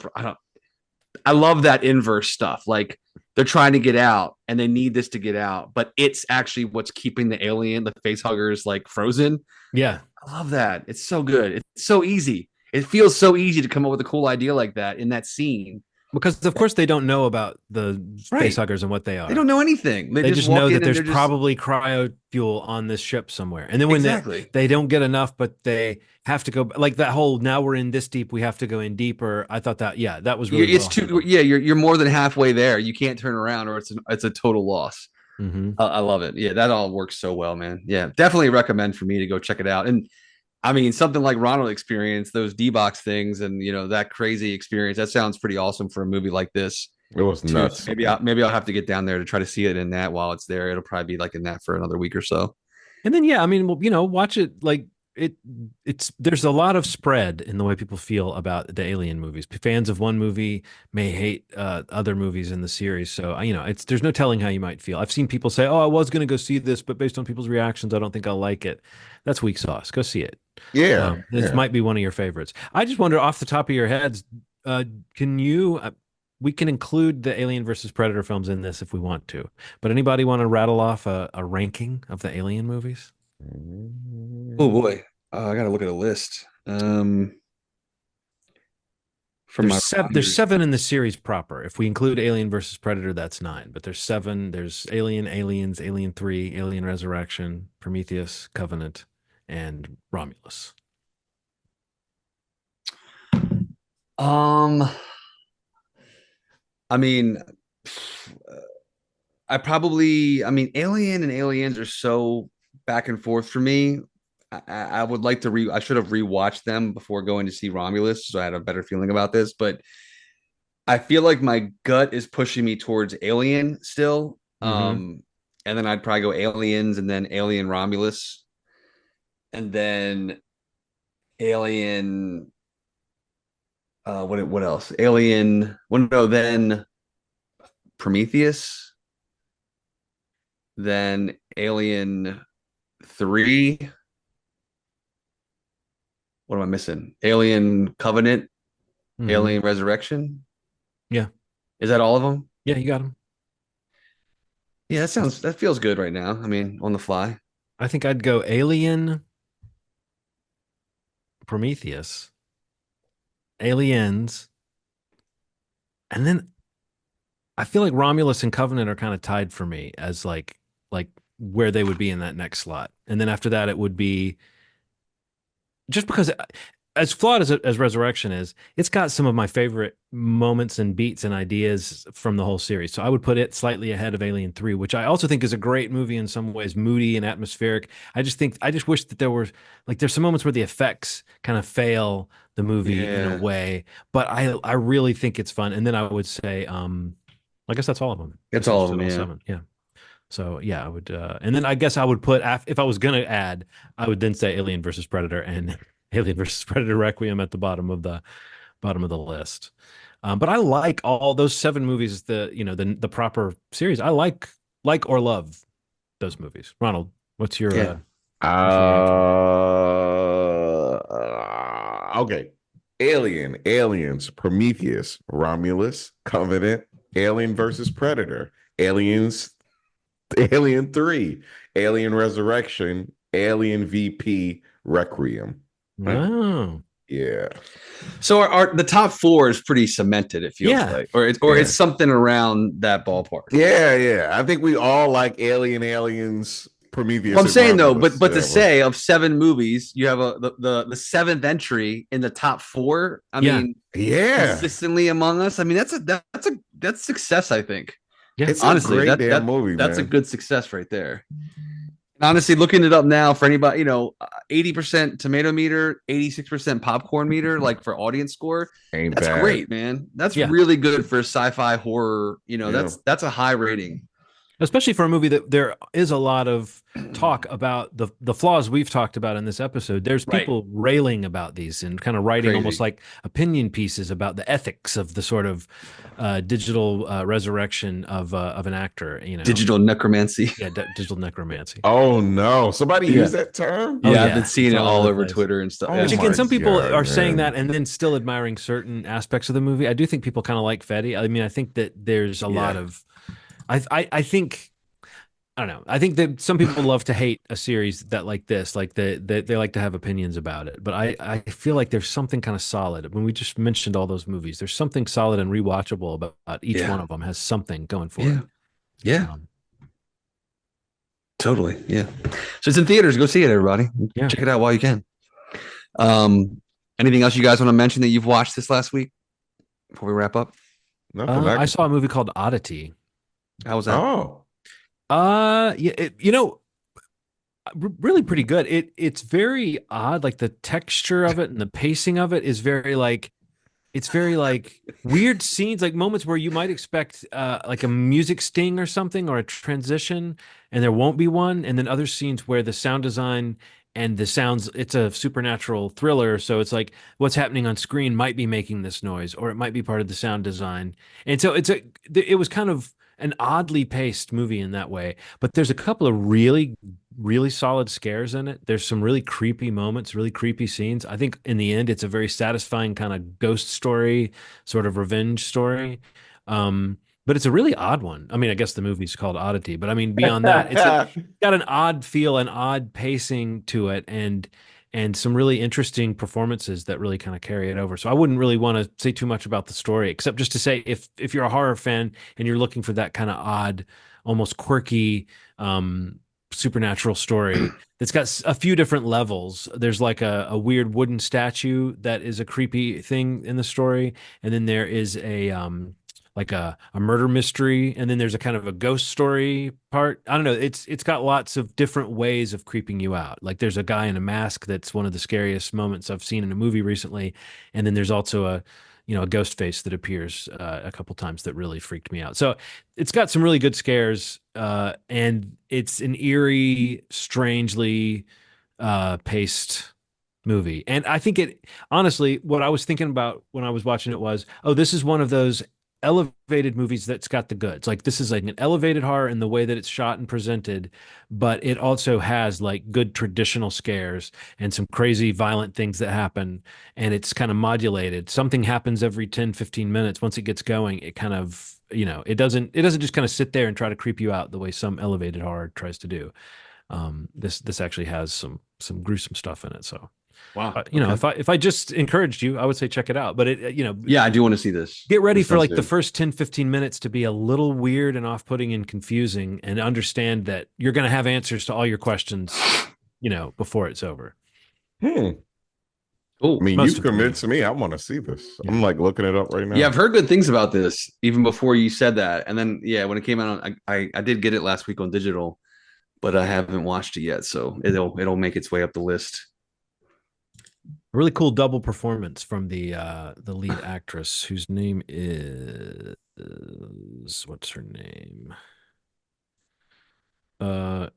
I love that inverse stuff. Like they're trying to get out and they need this to get out, but it's actually what's keeping the face huggers like frozen. Yeah. I love that. It's so good. It's so easy. It feels so easy to come up with a cool idea like that in that scene. Because of course they don't know about the Right. facehuggers and what they are. They don't know anything. They just walk know in that and there's they're just probably cryo fuel on this ship somewhere. And then when exactly. they don't get enough, but they have to go like that whole now we're in this deep, we have to go in deeper. I thought that that was really it's too yeah, you're more than halfway there. You can't turn around or it's a total loss. I love it. Yeah, that all works so well, man. Yeah, definitely recommend for me to go check it out. And I mean, something like Ronald experienced, those D-box things and that crazy experience, that sounds pretty awesome for a movie like this. It was too. nuts. So maybe I'll have to get down there to try to see it in that while it's there. It'll probably be like in that for another week or so. And then I mean, well, watch it like it's there's a lot of spread in the way people feel about the Alien movies. Fans of one movie may hate other movies in the series. So there's no telling how you might feel. I've seen people say, "Oh, I was going to go see this, but based on people's reactions, I don't think I'll like it." That's weak sauce. Go see it. Yeah. This might be one of your favorites. I just wonder, off the top of your heads, can you? We can include the Alien versus Predator films in this if we want to. But anybody want to rattle off a ranking of the Alien movies? Oh boy, I gotta look at a list. There's seven in the series proper. If we include Alien versus Predator, that's 9. But there's 7. There's Alien, Aliens, Alien 3, Alien Resurrection, Prometheus, Covenant, and Romulus. I mean, Alien and Aliens are so back and forth for me. I would like to I should have rewatched them before going to see Romulus, so I had a better feeling about this. But I feel like my gut is pushing me towards Alien still. And then I'd probably go Aliens and then Alien Romulus. And then Alien what else? Alien. Well, no, then Prometheus. Then Alien 3. What am I missing? Alien Covenant. Alien Resurrection. Yeah. Is that all of them? Yeah, you got them. Yeah, that feels good right now. I mean, on the fly. I think I'd go Alien, Prometheus, Aliens, and then I feel like Romulus and Covenant are kind of tied for me as like where they would be in that next slot. And then after that, it would be just because as flawed as Resurrection is, it's got some of my favorite moments and beats and ideas from the whole series. So I would put it slightly ahead of Alien 3, which I also think is a great movie in some ways, moody and atmospheric. I just wish that there's some moments where the effects kind of fail the movie in a way, but I really think it's fun. And then I would say, I guess that's all of them. That's all of them, yeah. 7. Yeah. So yeah, I would, and then I guess I would put, if I was going to add, I would then say Alien versus Predator and Alien versus Predator Requiem at the bottom of bottom of the list. But I like all those seven movies, the proper series. I like or love those movies. Ronald, Yeah. what's your reaction? Okay. Aliens, Prometheus, Romulus, Covenant, Alien versus Predator, Aliens, Alien 3, Alien Resurrection, Alien VP, Requiem. Wow. Yeah. So our the top four is pretty cemented. It feels Yeah. like, or Yeah. it's something around that ballpark. Yeah. I think we all like Aliens, Prometheus. Well, I'm and saying though, Romulus. but to say of seven movies, you have the seventh entry in the top four. I Yeah. mean, Yeah. consistently among us. I mean, that's success. I think. Yeah. It's Honestly, a great damn movie, that's a man. good success right there. And honestly, looking it up now for anybody, 80% tomato meter, 86% popcorn meter, like for audience score. Ain't That's bad. great, man. That's Yeah. really good for sci-fi horror. Yeah. That's a high rating. Especially for a movie that there is a lot of talk about the flaws we've talked about in this episode. There's Right. people railing about these and kind of writing Crazy. almost like opinion pieces about the ethics of the sort of digital resurrection of an actor. Digital necromancy. Yeah, digital necromancy. Oh no! Somebody Yeah. use that term? Yeah, Oh, I've been seeing it's it all all over the over place. Twitter and stuff. Oh Yeah. Which my again, some people God, are saying man. that and then still admiring certain aspects of the movie. I do think people kind of like Fetty. I mean, I think that there's a lot of, I think, I don't know. I think that some people love to hate a series that like this, like they like to have opinions about it. But I feel like there's something kind of solid. When we just mentioned all those movies, there's something solid and rewatchable about each Yeah. one of them. Has something going for Yeah. it. Yeah. Totally. Yeah. So it's in theaters. Go see it, everybody. Yeah. Check it out while you can. Anything else you guys want to mention that you've watched this last week before we wrap up? Nothing. I saw a movie called Oddity. How was that? Oh, Yeah, really pretty good. It's very odd. Like the texture of it and the pacing of it is very like, it's very like weird scenes, like moments where you might expect like a music sting or something or a transition, and there won't be one. And then other scenes where the sound design and the sounds, it's a supernatural thriller. So it's like what's happening on screen might be making this noise, or it might be part of the sound design. And so it was kind of an oddly paced movie in that way. But there's a couple of really, really solid scares in it. There's some really creepy moments, really creepy scenes. I think in the end, it's a very satisfying kind of ghost story, sort of revenge story. But it's a really odd one. I mean, I guess the movie's called Oddity, but I mean, beyond that, it's got an odd feel and odd pacing to it, and some really interesting performances that really kind of carry it over. So I wouldn't really want to say too much about the story, except just to say if you're a horror fan and you're looking for that kind of odd, almost quirky, supernatural story that's got a few different levels. There's like a weird wooden statue that is a creepy thing in the story, and then there is a like a murder mystery, and then there's a kind of a ghost story part. I don't know. It's got lots of different ways of creeping you out. Like there's a guy in a mask that's one of the scariest moments I've seen in a movie recently, and then there's also a ghost face that appears a couple times that really freaked me out. So it's got some really good scares, and it's an eerie, strangely paced movie. And I think it honestly, what I was thinking about when I was watching it was, oh, this is one of those elevated movies that's got the goods. Like this is like an elevated horror in the way that it's shot and presented, but it also has like good traditional scares and some crazy violent things that happen, and it's kind of modulated. Something happens every 10, 15 minutes. Once it gets going, it kind of, it doesn't just kind of sit there and try to creep you out the way some elevated horror tries to do. This actually has some gruesome stuff in it. So Wow. if I just encouraged you, I would say check it out. But Yeah, I do want to see this. get ready This for sounds like the good. first 10, 15 minutes to be a little weird and off-putting and confusing, and understand that you're going to have answers to all your questions, before it's over. I Oh, mean, Most you've of them, convinced me. I want to see this. Yeah. I'm like looking it up right now. yeah, I've heard good things about this even before you said that. And then, yeah, when it came out, I did get it last week on digital, but I haven't watched it yet. So it'll make its way up the list. A really cool double performance from the lead actress, whose name is what's her name?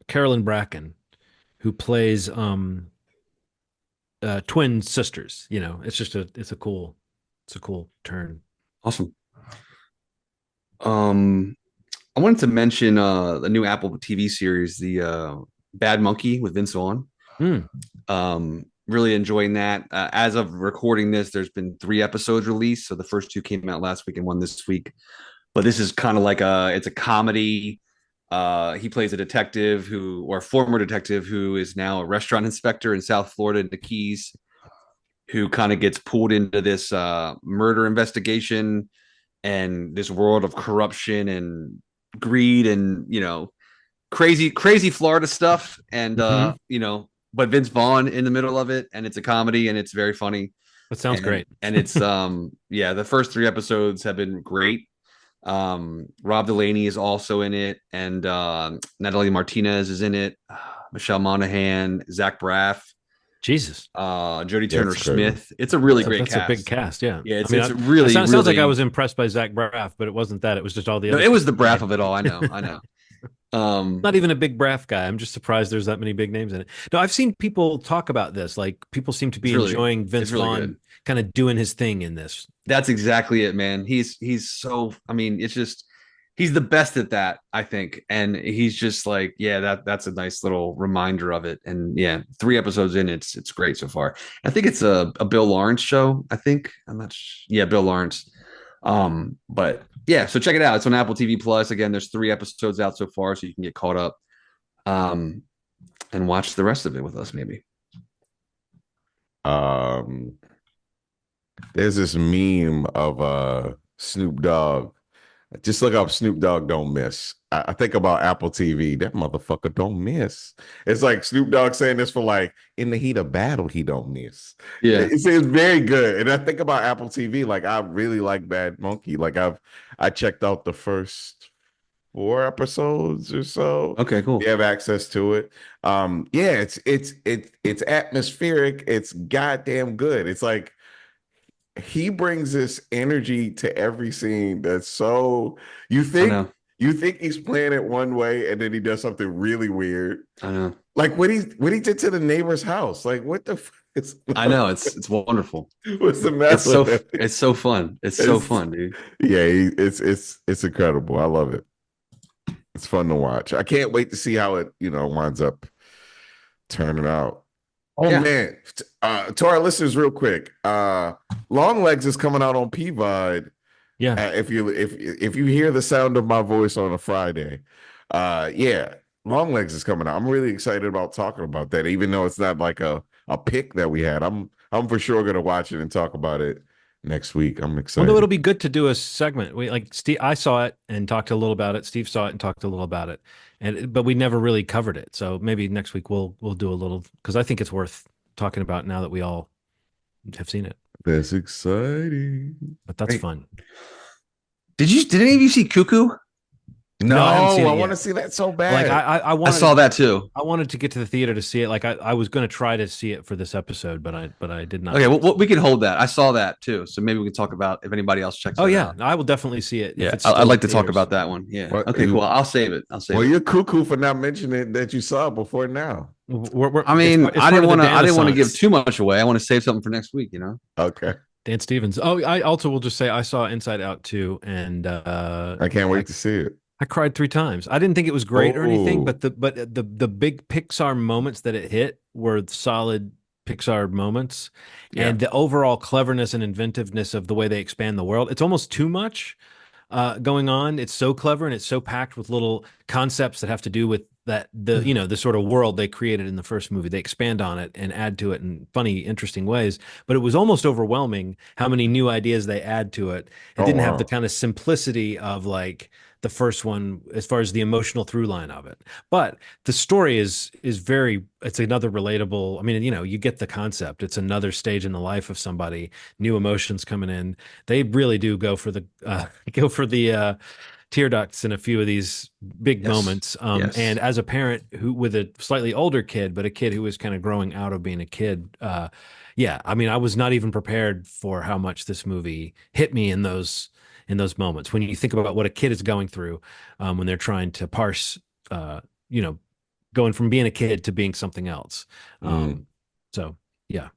Carolyn Bracken, who plays twin sisters. It's a cool It's a cool turn. Awesome. I wanted to mention the new Apple TV series, the Bad Monkey with Vince Vaughn. Mm. Really enjoying that. As of recording this, there's been 3 episodes released. So the first 2 came out last week and one this week. But this is kind of like it's a comedy. He plays a detective or a former detective who is now a restaurant inspector in South Florida in the Keys, who kind of gets pulled into this murder investigation and this world of corruption and greed and crazy Florida stuff. And Mhm. but Vince Vaughn in the middle of it, and it's a comedy and it's very funny. That sounds great. And it's the first 3 episodes have been great. Rob Delaney is also in it, and Natalie Martinez is in it, Michelle Monaghan, Zach Braff, Jesus. Jodie Yeah, Turner it's crazy. Smith. It's a really great That's cast. a big cast. Yeah. Yeah, I mean, it's really, it sounds like I really- was impressed by Zach Braff, but it wasn't that. It was just all the No, other. it was the Braff of it all. I know. Not even a big Braff guy. I'm just surprised there's that many big names in it. No, I've seen people talk about this. Like people seem to be enjoying Vince Vaughn kind of doing his thing in this. That's exactly it, man. He's so. I mean, it's just he's the best at that, I think, and he's just like, yeah, that's a nice little reminder of it. And yeah, 3 episodes in, it's great so far. I think it's a Bill Lawrence show. I think yeah, Bill Lawrence. But yeah, so check it out. It's on Apple TV Plus. Again, there's 3 episodes out so far, so you can get caught up, and watch the rest of it with us, maybe. There's this meme of Snoop Dogg. Just look up Snoop Dogg Don't Miss. I think about Apple TV. That motherfucker don't miss. It's like Snoop Dogg saying this for like in the heat of battle, he don't miss. Yeah. It's very good. And I think about Apple TV. Like I really like Bad Monkey. Like I checked out the first 4 episodes or so. Okay, cool. You have access to it. Yeah, it's atmospheric. It's goddamn good. It's like he brings this energy to every scene that's so you think he's playing it one way and then he does something really weird. I know. Like what he did to the neighbor's house. Like what the I know, it's wonderful. What's the matter? It's so fun. It's so fun, dude. Yeah, it's incredible. I love it. It's fun to watch. I can't wait to see how it, winds up turning out. Oh yeah. Man, to our listeners, real quick, Long Legs is coming out on PVOD. Yeah, if you hear the sound of my voice on a Friday, yeah, Long Legs is coming out. I'm really excited about talking about that, even though it's not like a pick that we had. I'm for sure gonna watch it and talk about it next week. I'm excited. Well, no, it'll be good to do a segment. I saw it and talked a little about it. Steve saw it and talked a little about it, but we never really covered it. So maybe next week we'll do a little, because I think it's worth talking about now that we all have seen it. That's exciting. But that's fun. Did any of you see Cuckoo? No, I want to see that so bad. Like I saw that too. I wanted to get to the theater to see it. Like I was going to try to see it for this episode, but I did not. Okay, well, we can hold that. I saw that too, so maybe we can talk about if anybody else checks. Oh yeah, I will definitely see it. Yeah, I'd like to talk about that one. Yeah. Okay, cool. I'll save it. Well, you're cuckoo for not mentioning that you saw it before now. I mean, I didn't want to give too much away. I want to save something for next week. Okay. Dan Stevens. Oh, I also will just say I saw Inside Out too, and I can't wait to see it. I cried 3 times. I didn't think it was great or anything, but the big Pixar moments that it hit were solid Pixar moments, and the overall cleverness and inventiveness of the way they expand the world. It's almost too much going on. It's so clever and it's so packed with little concepts that have to do with the sort of world they created in the first movie. They expand on it and add to it in funny, interesting ways. But it was almost overwhelming how many new ideas they add to it. It didn't have the kind of simplicity of like the first one as far as the emotional through line of it. But the story is it's another relatable. I mean, you get the concept. It's another stage in the life of somebody, new emotions coming in. They really do go for the tear ducts in a few of these big moments. And as a parent who with a slightly older kid, but a kid who was kind of growing out of being a kid, I mean, I was not even prepared for how much this movie hit me in those moments. When you think about what a kid is going through when they're trying to parse, going from being a kid to being something else. So yeah,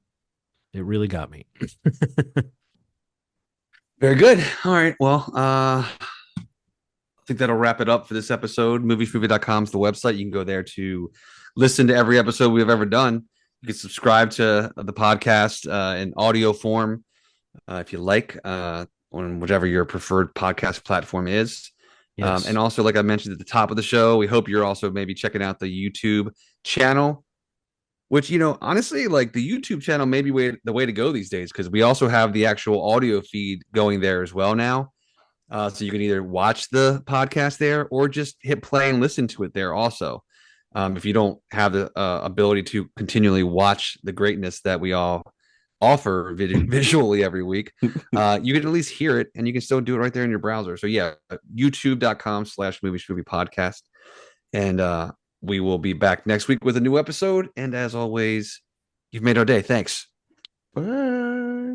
it really got me. Very good. All right. Well, I think that'll wrap it up for this episode. Movieshmovie.com is the website. You can go there to listen to every episode we've ever done. You can subscribe to the podcast in audio form if you like, on whichever your preferred podcast platform is. Yes. And also, like I mentioned at the top of the show, we hope you're also maybe checking out the YouTube channel, which, honestly, like the YouTube channel may be the way to go these days, because we also have the actual audio feed going there as well now. So you can either watch the podcast there or just hit play and listen to it there also. If you don't have the ability to continually watch the greatness that we all offer visually every week, you can at least hear it, and you can still do it right there in your browser. So yeah, youtube.com/movie schmovie podcast. And we will be back next week with a new episode. And as always, you've made our day. Thanks. Bye.